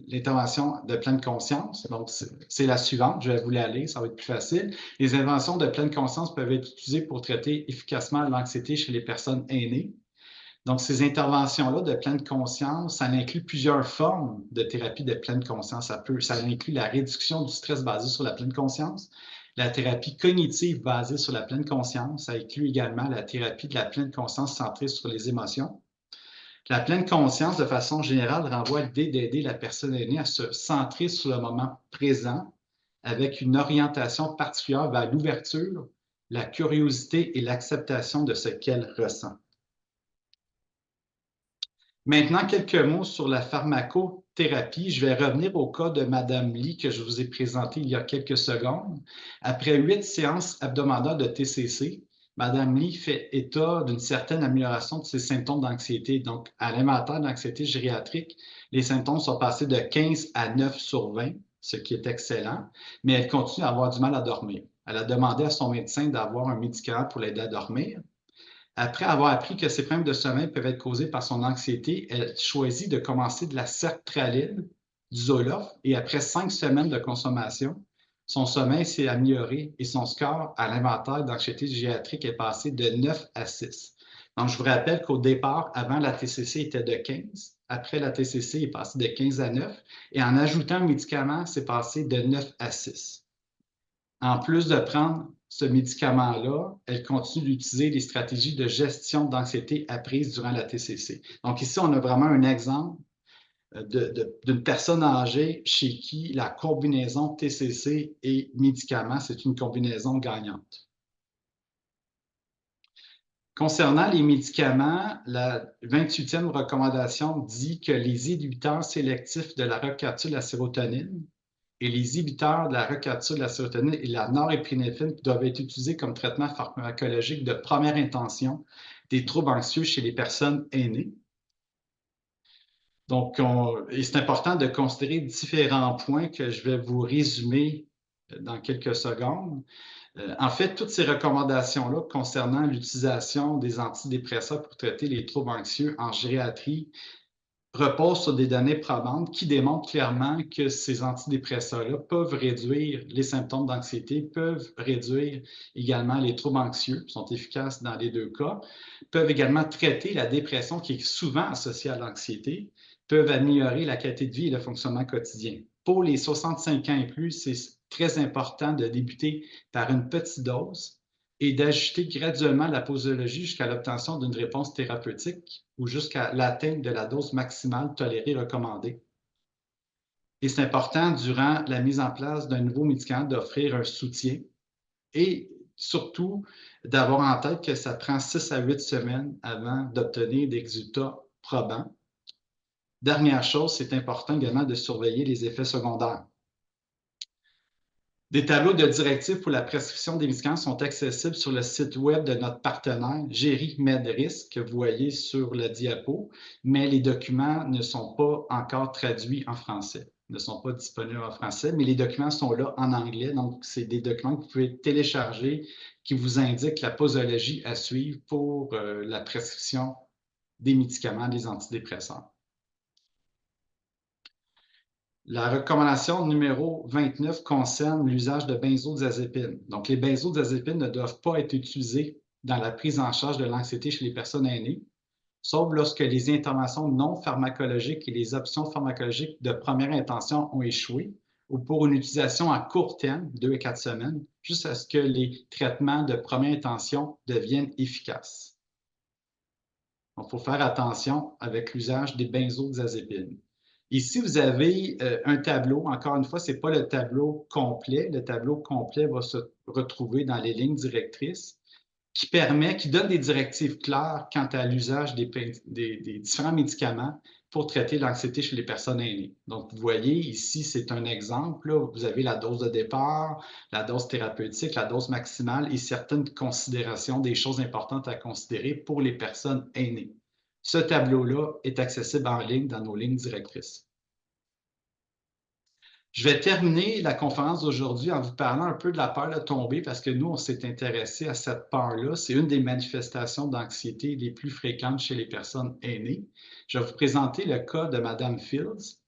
l'intervention de pleine conscience. Donc, c'est la suivante. Je vais vous la lire, ça va être plus facile. Les interventions de pleine conscience peuvent être utilisées pour traiter efficacement l'anxiété chez les personnes aînées. Donc, ces interventions-là de pleine conscience, ça inclut plusieurs formes de thérapie de pleine conscience. Ça inclut la réduction du stress basé sur la pleine conscience, La thérapie cognitive basée sur la pleine conscience, ça inclut également la thérapie de la pleine conscience centrée sur les émotions. La pleine conscience, de façon générale, renvoie à l'idée d'aider la personne aînée à se centrer sur le moment présent avec une orientation particulière vers l'ouverture, la curiosité et l'acceptation de ce qu'elle ressent. Maintenant, quelques mots sur la pharmacothérapie. Je vais revenir au cas de Mme Lee que je vous ai présenté il y a quelques secondes. Après 8 séances hebdomadaires de TCC, Mme Lee fait état d'une certaine amélioration de ses symptômes d'anxiété. Donc, à l'inventaire d'anxiété gériatrique, les symptômes sont passés de 15 à 9 sur 20, ce qui est excellent, mais elle continue à avoir du mal à dormir. Elle a demandé à son médecin d'avoir un médicament pour l'aider à dormir. Après avoir appris que ces problèmes de sommeil peuvent être causés par son anxiété, elle choisit de commencer de la sertraline, du Zoloft, et après 5 semaines de consommation, son sommeil s'est amélioré et son score à l'inventaire d'anxiété gériatrique est passé de 9 à 6. Donc, je vous rappelle qu'au départ, avant la TCC, était de 15. Après la TCC, il est passé de 15 à 9. Et en ajoutant un médicament, c'est passé de 9 à 6. En plus de prendre ce médicament-là, elle continue d'utiliser les stratégies de gestion d'anxiété apprises durant la TCC. Donc ici, on a vraiment un exemple d'une personne âgée chez qui la combinaison TCC et médicaments, c'est une combinaison gagnante. Concernant les médicaments, la 28e recommandation dit que les inhibiteurs sélectifs de la recapture de la sérotonine et les inhibiteurs de la recapture de la sérotonine et la norépinéphrine doivent être utilisés comme traitement pharmacologique de première intention des troubles anxieux chez les personnes aînées. Donc, c'est important de considérer différents points que je vais vous résumer dans quelques secondes. En fait, toutes ces recommandations-là concernant l'utilisation des antidépresseurs pour traiter les troubles anxieux en gériatrie reposent sur des données probantes qui démontrent clairement que ces antidépresseurs-là peuvent réduire les symptômes d'anxiété, peuvent réduire également les troubles anxieux, sont efficaces dans les deux cas, peuvent également traiter la dépression qui est souvent associée à l'anxiété, peuvent améliorer la qualité de vie et le fonctionnement quotidien. Pour les 65 ans et plus, c'est très important de débuter par une petite dose et d'ajuster graduellement la posologie jusqu'à l'obtention d'une réponse thérapeutique ou jusqu'à l'atteinte de la dose maximale tolérée recommandée. Et c'est important, durant la mise en place d'un nouveau médicament, d'offrir un soutien et surtout d'avoir en tête que ça prend 6 à 8 semaines avant d'obtenir des résultats probants. Dernière chose, c'est important également de surveiller les effets secondaires. Des tableaux de directives pour la prescription des médicaments sont accessibles sur le site web de notre partenaire, GeriMedRisk, que vous voyez sur la diapo, mais les documents ne sont pas encore traduits en français, ne sont pas disponibles en français, mais les documents sont là en anglais, donc c'est des documents que vous pouvez télécharger qui vous indiquent la posologie à suivre pour la prescription des médicaments, des antidépresseurs. La recommandation numéro 29 concerne l'usage de benzodiazépines. Donc, les benzodiazépines ne doivent pas être utilisés dans la prise en charge de l'anxiété chez les personnes aînées, sauf lorsque les interventions non pharmacologiques et les options pharmacologiques de première intention ont échoué, ou pour une utilisation à court terme, 2 à 4 semaines, jusqu'à ce que les traitements de première intention deviennent efficaces. Donc, il faut faire attention avec l'usage des benzodiazépines. Ici, vous avez un tableau. Encore une fois, ce n'est pas le tableau complet. Le tableau complet va se retrouver dans les lignes directrices qui donne des directives claires quant à l'usage des différents médicaments pour traiter l'anxiété chez les personnes aînées. Donc, vous voyez, ici, c'est un exemple. Là, vous avez la dose de départ, la dose thérapeutique, la dose maximale et certaines considérations, des choses importantes à considérer pour les personnes aînées. Ce tableau-là est accessible en ligne dans nos lignes directrices. Je vais terminer la conférence d'aujourd'hui en vous parlant un peu de la peur de tomber parce que nous, on s'est intéressé à cette peur-là. C'est une des manifestations d'anxiété les plus fréquentes chez les personnes aînées. Je vais vous présenter le cas de Mme Fields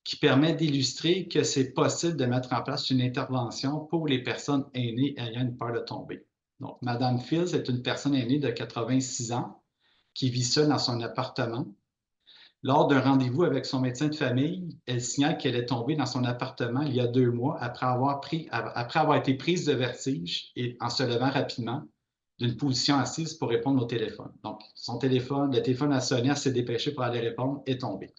qui permet d'illustrer que c'est possible de mettre en place une intervention pour les personnes aînées ayant une peur de tomber. Donc, Mme Fields est une personne aînée de 86 ans qui vit seule dans son appartement. Lors d'un rendez-vous avec son médecin de famille, elle signale qu'elle est tombée dans son appartement il y a 2 mois après avoir été prise de vertige et en se levant rapidement d'une position assise pour répondre au téléphone. Donc, le téléphone a sonné, elle s'est dépêchée pour aller répondre, est tombée.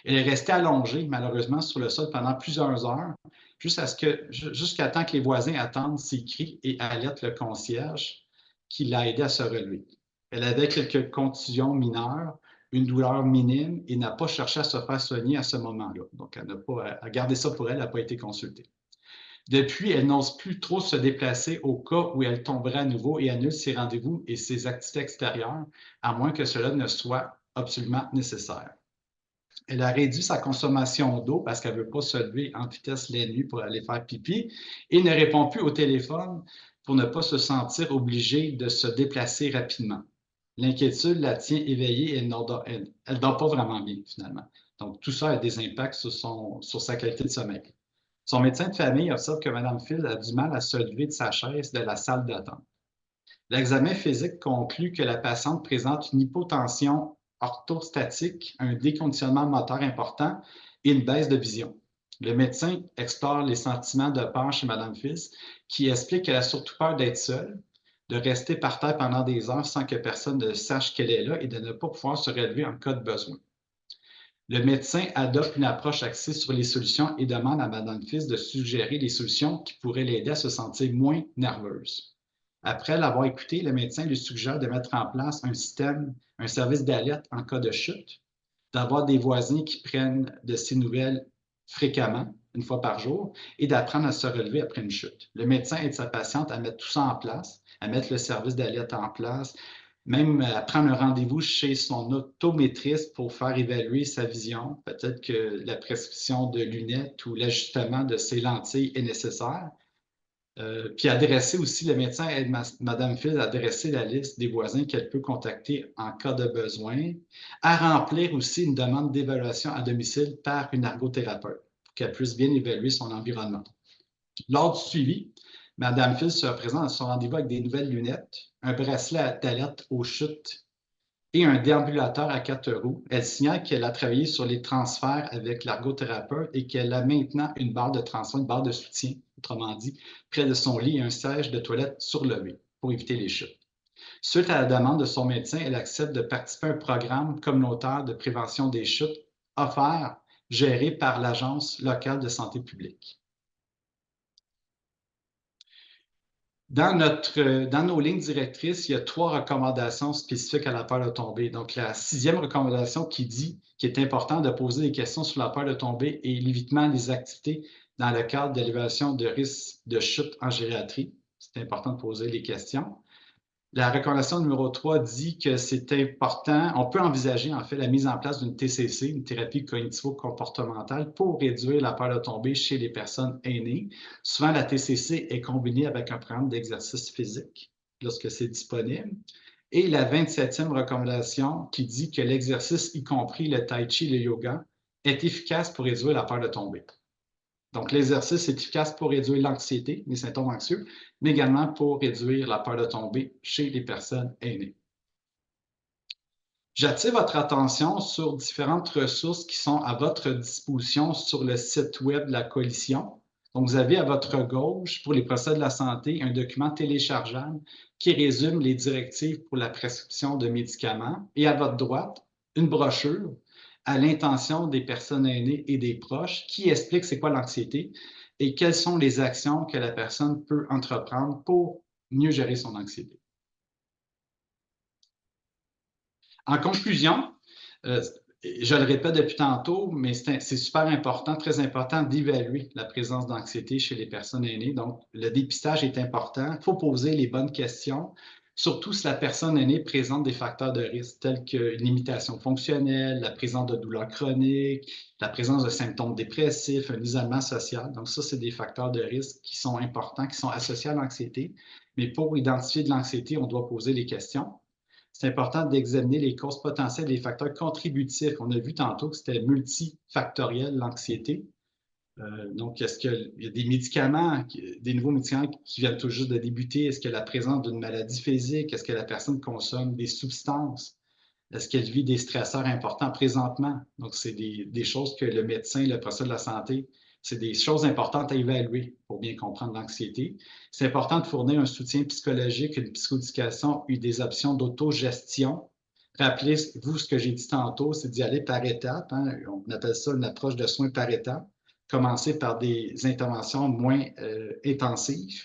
Elle est restée allongée, malheureusement, sur le sol pendant plusieurs heures, jusqu'à temps que les voisins attendent ses cris et alertent le concierge qui l'a aidée à se relever. Elle avait quelques contusions mineures, une douleur minime et n'a pas cherché à se faire soigner à ce moment-là. Donc, elle n'a pas gardé ça pour elle, elle n'a pas été consultée. Depuis, elle n'ose plus trop se déplacer au cas où elle tomberait à nouveau et annule ses rendez-vous et ses activités extérieures, à moins que cela ne soit absolument nécessaire. Elle a réduit sa consommation d'eau parce qu'elle ne veut pas se lever en vitesse la nuit pour aller faire pipi et ne répond plus au téléphone pour ne pas se sentir obligée de se déplacer rapidement. L'inquiétude la tient éveillée et elle ne dort pas vraiment bien, finalement. Donc, tout ça a des impacts sur sa qualité de sommeil. Son médecin de famille observe que Mme Phil a du mal à se lever de sa chaise de la salle d'attente. L'examen physique conclut que la patiente présente une hypotension orthostatique, un déconditionnement moteur important et une baisse de vision. Le médecin explore les sentiments de peur chez Mme Fils, qui explique qu'elle a surtout peur d'être seule, de rester par terre pendant des heures sans que personne ne sache qu'elle est là et de ne pas pouvoir se relever en cas de besoin. Le médecin adopte une approche axée sur les solutions et demande à Mme Fils de suggérer des solutions qui pourraient l'aider à se sentir moins nerveuse. Après l'avoir écouté, le médecin lui suggère de mettre en place un service d'alerte en cas de chute, d'avoir des voisins qui prennent de ses nouvelles fréquemment, une fois par jour, et d'apprendre à se relever après une chute. Le médecin aide sa patiente à mettre tout ça en place, à mettre le service d'alerte en place, même à prendre un rendez-vous chez son optométriste pour faire évaluer sa vision. Peut-être que la prescription de lunettes ou l'ajustement de ses lentilles est nécessaire. Puis le médecin aide Mme Phil à dresser la liste des voisins qu'elle peut contacter en cas de besoin, à remplir aussi une demande d'évaluation à domicile par une ergothérapeute pour qu'elle puisse bien évaluer son environnement. Lors du suivi, Mme Phil se présente à son rendez-vous avec des nouvelles lunettes, un bracelet d'alerte aux chutes et un déambulateur à 4 roues. Elle signale qu'elle a travaillé sur les transferts avec l'ergothérapeute et qu'elle a maintenant une barre de transfert, une barre de soutien, autrement dit, près de son lit et un siège de toilette surlevé pour éviter les chutes. Suite à la demande de son médecin, elle accepte de participer à un programme communautaire de prévention des chutes offert, géré par l'Agence locale de santé publique. Dans nos lignes directrices, il y a 3 recommandations spécifiques à la peur de tomber. Donc, la 6e recommandation qui dit qu'il est important de poser des questions sur la peur de tomber et l'évitement des activités dans le cadre de l'évaluation de risque de chute en gériatrie. C'est important de poser les questions. La recommandation numéro 3 dit que c'est important, on peut envisager en fait la mise en place d'une TCC, une thérapie cognitivo-comportementale, pour réduire la peur de tomber chez les personnes aînées. Souvent, la TCC est combinée avec un programme d'exercice physique lorsque c'est disponible. Et la 27e recommandation qui dit que l'exercice, y compris le tai chi, le yoga, est efficace pour réduire la peur de tomber. Donc, l'exercice est efficace pour réduire l'anxiété, les symptômes anxieux, mais également pour réduire la peur de tomber chez les personnes aînées. J'attire votre attention sur différentes ressources qui sont à votre disposition sur le site web de la Coalition. Donc, vous avez à votre gauche, pour les professionnels de la santé, un document téléchargeable qui résume les directives pour la prescription de médicaments. Et à votre droite, une brochure à l'intention des personnes aînées et des proches qui explique c'est quoi l'anxiété et quelles sont les actions que la personne peut entreprendre pour mieux gérer son anxiété. En conclusion, je le répète depuis tantôt, mais c'est super important, très important d'évaluer la présence d'anxiété chez les personnes aînées. Donc, le dépistage est important. Il faut poser les bonnes questions, surtout si la personne aînée présente des facteurs de risque tels qu'une limitation fonctionnelle, la présence de douleurs chroniques, la présence de symptômes dépressifs, un isolement social. Donc, ça, c'est des facteurs de risque qui sont importants, qui sont associés à l'anxiété. Mais pour identifier de l'anxiété, on doit poser les questions. C'est important d'examiner les causes potentielles et les facteurs contributifs. On a vu tantôt que c'était multifactoriel, l'anxiété. Donc, est-ce qu'il y a des médicaments, des nouveaux médicaments qui viennent tout juste de débuter? Est-ce qu'il y a la présence d'une maladie physique? Est-ce que la personne consomme des substances? Est-ce qu'elle vit des stresseurs importants présentement? Donc, c'est des choses que le médecin, le professeur de la santé, c'est des choses importantes à évaluer pour bien comprendre l'anxiété. C'est important de fournir un soutien psychologique, une psychoéducation et des options d'autogestion. Rappelez-vous ce que j'ai dit tantôt, c'est d'y aller par étapes. Hein. On appelle ça une approche de soins par étapes. Commencer par des interventions moins intensives,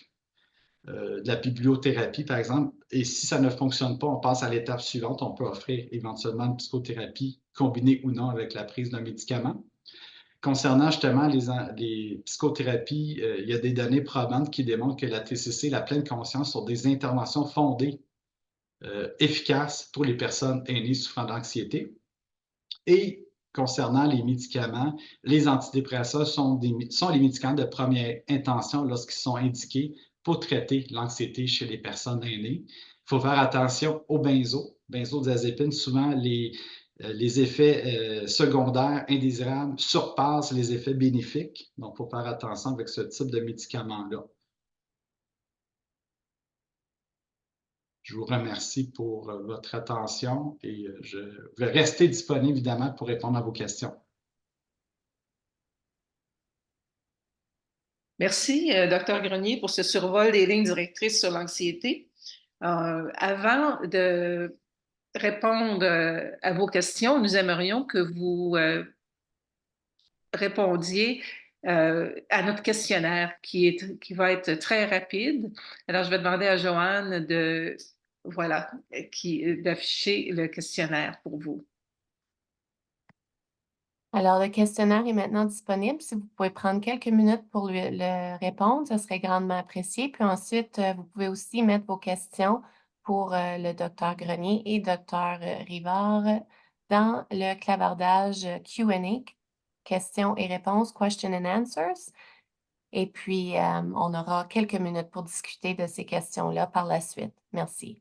de la bibliothérapie, par exemple. Et si ça ne fonctionne pas, on passe à l'étape suivante. On peut offrir éventuellement une psychothérapie combinée ou non avec la prise d'un médicament. Concernant justement les psychothérapies, il y a des données probantes qui démontrent que la TCC, la pleine conscience, sont des interventions fondées, efficaces pour les personnes aînées souffrant d'anxiété. Et concernant les médicaments, les antidépresseurs sont les médicaments de première intention lorsqu'ils sont indiqués pour traiter l'anxiété chez les personnes aînées. Il faut faire attention aux benzodiazépines. Souvent, les effets secondaires indésirables surpassent les effets bénéfiques. Donc, il faut faire attention avec ce type de médicaments-là. Je vous remercie pour votre attention et je vais rester disponible évidemment pour répondre à vos questions. Merci, Dr. Grenier, pour ce survol des lignes directrices sur l'anxiété. Avant de répondre à vos questions, nous aimerions que vous répondiez à notre questionnaire qui va être très rapide. Alors, je vais demander à Joanne d'afficher le questionnaire pour vous. Alors, le questionnaire est maintenant disponible. Si vous pouvez prendre quelques minutes pour le répondre, ce serait grandement apprécié. Puis ensuite, vous pouvez aussi mettre vos questions pour le docteur Grenier et docteur Rivard dans le clavardage Q&A, questions et réponses, question and answers. Et puis, on aura quelques minutes pour discuter de ces questions-là par la suite. Merci.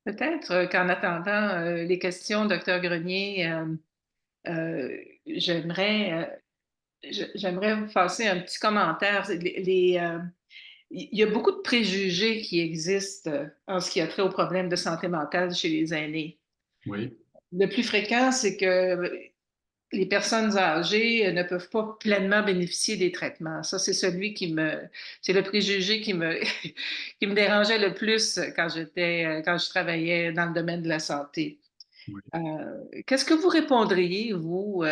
Peut-être qu'en attendant les questions, docteur Grenier, euh, j'aimerais vous passer un petit commentaire. Il y a beaucoup de préjugés qui existent en ce qui a trait aux problèmes de santé mentale chez les aînés. Oui. Le plus fréquent, c'est que les personnes âgées ne peuvent pas pleinement bénéficier des traitements. Ça, c'est c'est le préjugé qui me dérangeait le plus quand je travaillais dans le domaine de la santé. Oui. Qu'est-ce que vous répondriez, vous,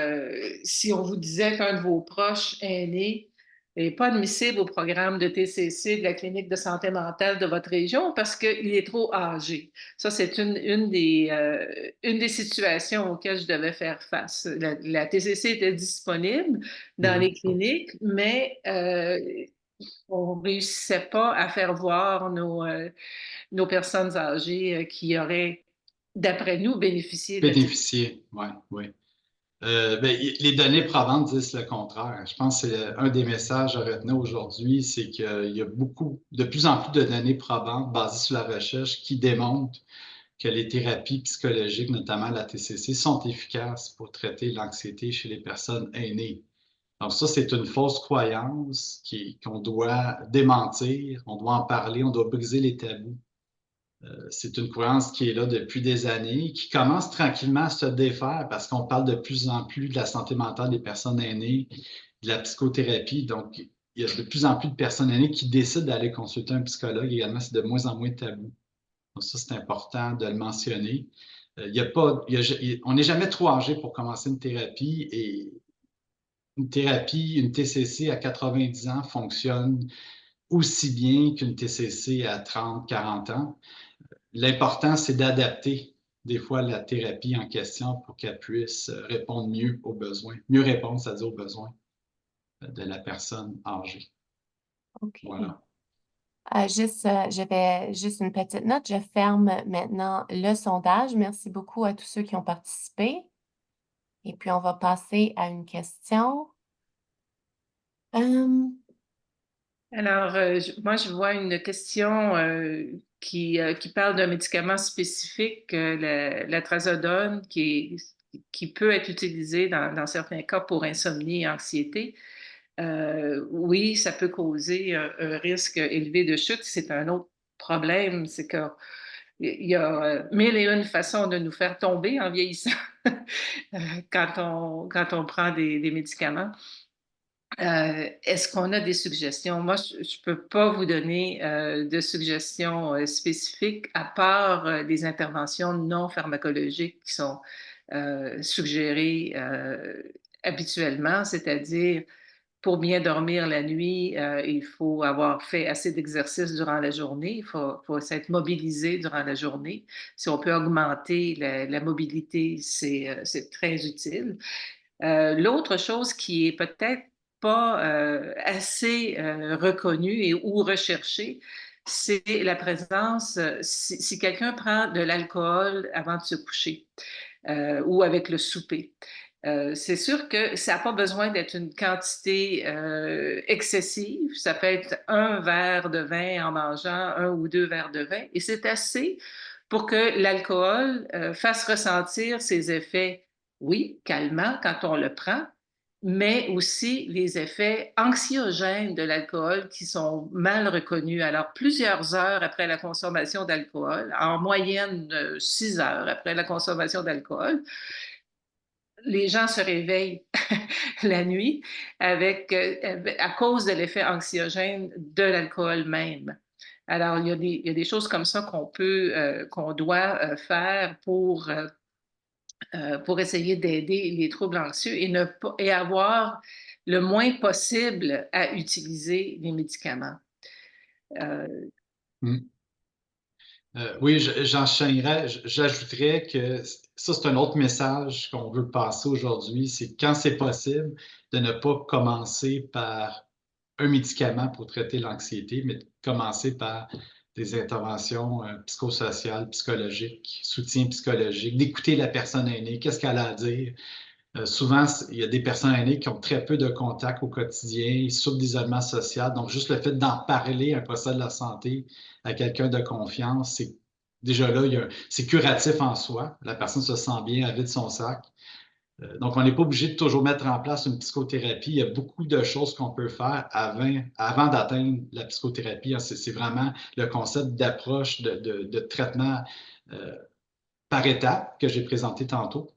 si on vous disait qu'un de vos proches aînés n'est pas admissible au programme de TCC de la clinique de santé mentale de votre région parce qu'il est trop âgé? Ça, c'est une des situations auxquelles je devais faire face. La TCC était disponible dans les cliniques, mais on ne réussissait pas à faire voir nos personnes âgées qui auraient, d'après nous, bénéficié de la TCC. Bénéficier, oui, oui. Les données probantes disent le contraire. Je pense que c'est un des messages à retenir aujourd'hui, c'est qu'il y a de plus en plus de données probantes basées sur la recherche qui démontrent que les thérapies psychologiques, notamment la TCC, sont efficaces pour traiter l'anxiété chez les personnes aînées. Donc ça, c'est une fausse croyance qu'on doit démentir, on doit en parler, on doit briser les tabous. C'est une croyance qui est là depuis des années, qui commence tranquillement à se défaire parce qu'on parle de plus en plus de la santé mentale des personnes aînées, de la psychothérapie. Donc, il y a de plus en plus de personnes aînées qui décident d'aller consulter un psychologue également. C'est de moins en moins tabou. Donc, ça, c'est important de le mentionner. On n'est jamais trop âgé pour commencer une thérapie et une TCC à 90 ans fonctionne aussi bien qu'une TCC à 30, 40 ans. L'important, c'est d'adapter des fois la thérapie en question pour qu'elle puisse répondre mieux aux besoins, mieux répondre, c'est-à-dire aux besoins de la personne âgée. OK. Voilà. J'avais juste une petite note. Je ferme maintenant le sondage. Merci beaucoup à tous ceux qui ont participé. Et puis, on va passer à une question. Alors, moi, je vois une question qui parle d'un médicament spécifique, la trazodone, qui peut être utilisé dans certains cas pour insomnie et anxiété. Oui, ça peut causer un risque élevé de chute. C'est un autre problème, c'est qu'il y a mille et une façons de nous faire tomber en vieillissant quand on prend des médicaments. Est-ce qu'on a des suggestions? Moi, je ne peux pas vous donner de suggestions spécifiques à part des interventions non pharmacologiques qui sont suggérées habituellement, c'est-à-dire pour bien dormir la nuit, il faut avoir fait assez d'exercice durant la journée, faut s'être mobilisé durant la journée. Si on peut augmenter la mobilité, c'est très utile. L'autre chose qui est peut-être pas assez reconnue ou recherchée, c'est la présence, si quelqu'un prend de l'alcool avant de se coucher ou avec le souper. C'est sûr que ça n'a pas besoin d'être une quantité excessive. Ça peut être un verre de vin en mangeant un ou deux verres de vin. Et c'est assez pour que l'alcool fasse ressentir ses effets, oui, calmants quand on le prend, mais aussi les effets anxiogènes de l'alcool qui sont mal reconnus. Alors, plusieurs heures après la consommation d'alcool, en moyenne 6 heures après la consommation d'alcool, les gens se réveillent la nuit à cause de l'effet anxiogène de l'alcool même. Alors, il y a des choses comme ça qu'on doit faire pour essayer d'aider les troubles anxieux et avoir le moins possible à utiliser les médicaments. Euh, Mm. Oui, j'enchaînerais, j'ajouterais que ça, c'est un autre message qu'on veut passer aujourd'hui, c'est quand c'est possible de ne pas commencer par un médicament pour traiter l'anxiété, mais de commencer par des interventions psychosociales, psychologiques, soutien psychologique, d'écouter la personne aînée, qu'est-ce qu'elle a à dire. Souvent, il y a des personnes aînées qui ont très peu de contact au quotidien, ils souffrent d'isolement social. Donc, juste le fait d'en parler, un professionnel de la santé, à quelqu'un de confiance, c'est déjà là, c'est curatif en soi. La personne se sent bien, elle vide son sac. Donc, on n'est pas obligé de toujours mettre en place une psychothérapie. Il y a beaucoup de choses qu'on peut faire avant d'atteindre la psychothérapie. C'est vraiment le concept d'approche de traitement par étapes que j'ai présenté tantôt.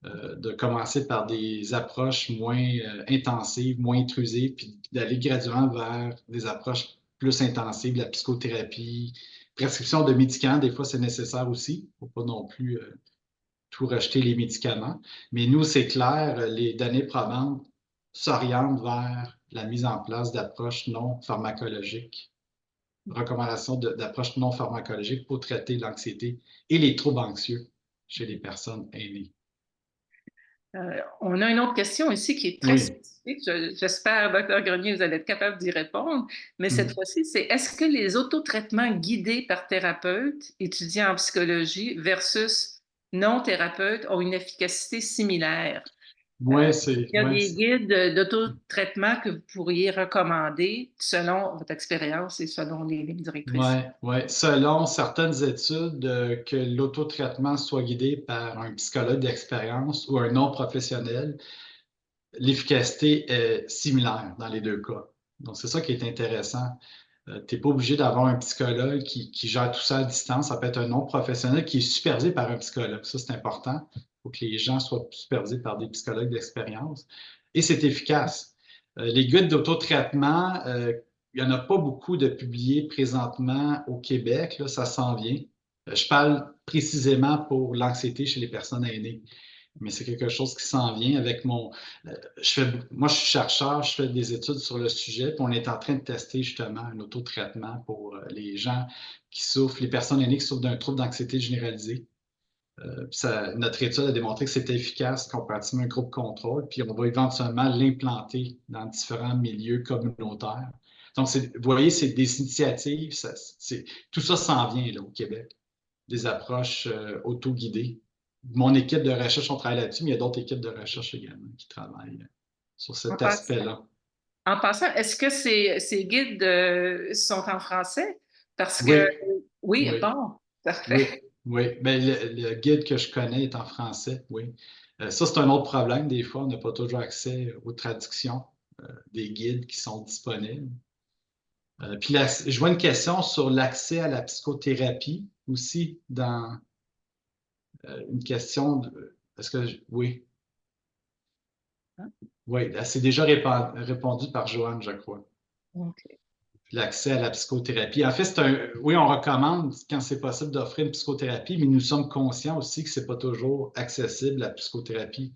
De commencer par des approches moins intensives, moins intrusives, puis d'aller graduellement vers des approches plus intensives, la psychothérapie, prescription de médicaments, des fois c'est nécessaire aussi, il ne faut pas non plus tout rejeter les médicaments. Mais nous, c'est clair, les données probantes s'orientent vers la mise en place d'approches non pharmacologiques, recommandations d'approches non pharmacologiques pour traiter l'anxiété et les troubles anxieux chez les personnes aînées. on a une autre question ici qui est très Oui. spécifique. J'espère, Dr. Grenier, vous allez être capable d'y répondre. Mais cette fois-ci, c'est est-ce que les autotraitements guidés par thérapeute, étudiants en psychologie, versus non-thérapeutes ont une efficacité similaire? Oui, Il y a des guides d'autotraitement que vous pourriez recommander selon votre expérience et selon les lignes directrices. Selon certaines études, que l'autotraitement soit guidé par un psychologue d'expérience ou un non professionnel, l'efficacité est similaire dans les deux cas. Donc, c'est ça qui est intéressant. Tu n'es pas obligé d'avoir un psychologue qui gère tout ça à distance. Ça peut être un non professionnel qui est supervisé par un psychologue. Ça, c'est important. Il faut que les gens soient supervisés par des psychologues d'expérience. Et c'est efficace. Les guides d'autotraitement, il n'y en a pas beaucoup de publiés présentement au Québec. Là, ça s'en vient. Je parle précisément pour l'anxiété chez les personnes aînées. Mais c'est quelque chose qui s'en vient avec moi, je suis chercheur, je fais des études sur le sujet, puis on est en train de tester justement un autotraitement pour les gens qui souffrent, les personnes aînées qui souffrent d'un trouble d'anxiété généralisée. Notre étude a démontré que c'était efficace comparativement à un groupe contrôle, puis on va éventuellement l'implanter dans différents milieux communautaires Donc, vous voyez, c'est des initiatives, tout ça s'en vient là, au Québec, des approches auto-guidées. Mon équipe de recherche, on travaille là-dessus, mais il y a d'autres équipes de recherche également qui travaillent sur cet aspect-là. En passant, est-ce que ces guides sont en français? Parce Oui, que, oui, oui, bon, oui, parfait. oui. Mais le guide que je connais est en français, oui. Ça, c'est un autre problème. Des fois, on n'a pas toujours accès aux traductions des guides qui sont disponibles. Puis je vois une question sur l'accès à la psychothérapie aussi dans une question est-ce que oui. Oui, c'est déjà répondu par Joanne, je crois. OK. L'accès à la psychothérapie. En fait, oui, on recommande quand c'est possible d'offrir une psychothérapie, mais nous sommes conscients aussi que c'est pas toujours accessible la psychothérapie.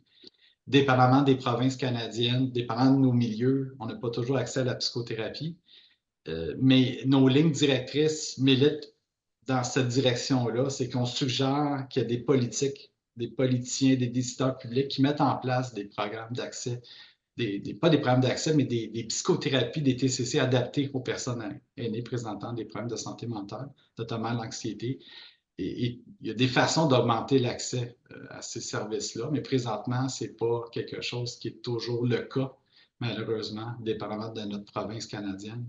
Dépendamment des provinces canadiennes, dépendamment de nos milieux, on n'a pas toujours accès à la psychothérapie. Mais nos lignes directrices militent dans cette direction-là, c'est qu'on suggère qu'il y a des politiques, des politiciens, des décideurs publics qui mettent en place des programmes d'accès, pas des programmes d'accès, mais des psychothérapies, des TCC adaptés aux personnes aînées présentant des problèmes de santé mentale, notamment l'anxiété. Et il y a des façons d'augmenter l'accès à ces services-là, mais présentement, ce n'est pas quelque chose qui est toujours le cas, malheureusement, dépendamment de notre province canadienne.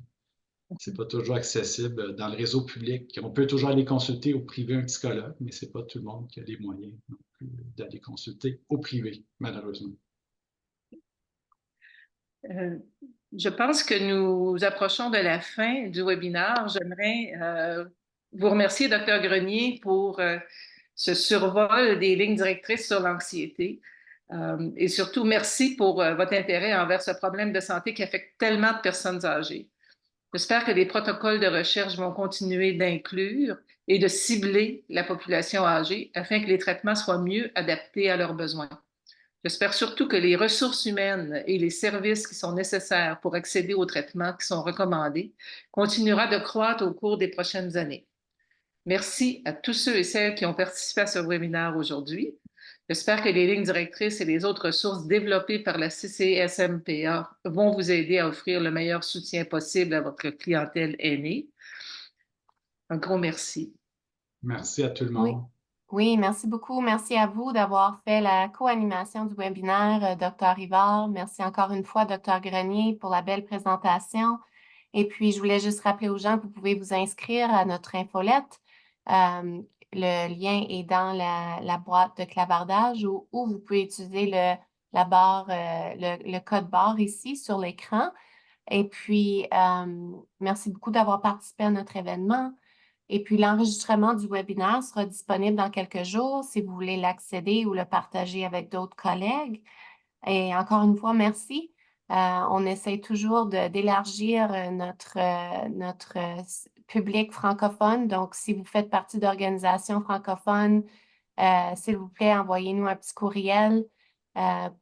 Ce n'est pas toujours accessible dans le réseau public. On peut toujours aller consulter au privé un psychologue, mais ce n'est pas tout le monde qui a les moyens non plus d'aller consulter au privé, malheureusement. Euh, je pense que nous approchons de la fin du webinaire. J'aimerais vous remercier, Dr. Grenier, pour ce survol des lignes directrices sur l'anxiété. Et surtout, merci pour votre intérêt envers ce problème de santé qui affecte tellement de personnes âgées. J'espère que les protocoles de recherche vont continuer d'inclure et de cibler la population âgée afin que les traitements soient mieux adaptés à leurs besoins. J'espère surtout que les ressources humaines et les services qui sont nécessaires pour accéder aux traitements qui sont recommandés continuera de croître au cours des prochaines années. Merci à tous ceux et celles qui ont participé à ce webinaire aujourd'hui. J'espère que les lignes directrices et les autres ressources développées par la CCSMPA vont vous aider à offrir le meilleur soutien possible à votre clientèle aînée. Un gros merci. Merci à tout le Oui. monde. Oui, merci beaucoup. Merci à vous d'avoir fait la co-animation du webinaire, Dr. Rivard. Merci encore une fois, Dr. Grenier, pour la belle présentation. Et puis, je voulais juste rappeler aux gens que vous pouvez vous inscrire à notre infolette. Le lien est dans la boîte de clavardage ou vous pouvez utiliser le code barre ici sur l'écran. Et puis, merci beaucoup d'avoir participé à notre événement. Et puis, l'enregistrement du webinaire sera disponible dans quelques jours si vous voulez l'accéder ou le partager avec d'autres collègues. Et encore une fois, merci. On essaie toujours d'élargir notre public francophone. Donc, si vous faites partie d'organisations francophones, s'il vous plaît, envoyez-nous un petit courriel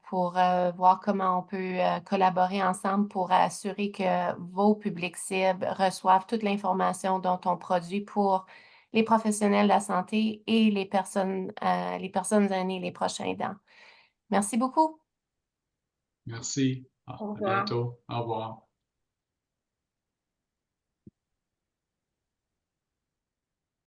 pour voir comment on peut collaborer ensemble pour assurer que vos publics cibles reçoivent toute l'information dont on produit pour les professionnels de la santé et les personnes aînées, les prochains aidants. Merci beaucoup. Merci. Au À revoir. bientôt. Au revoir.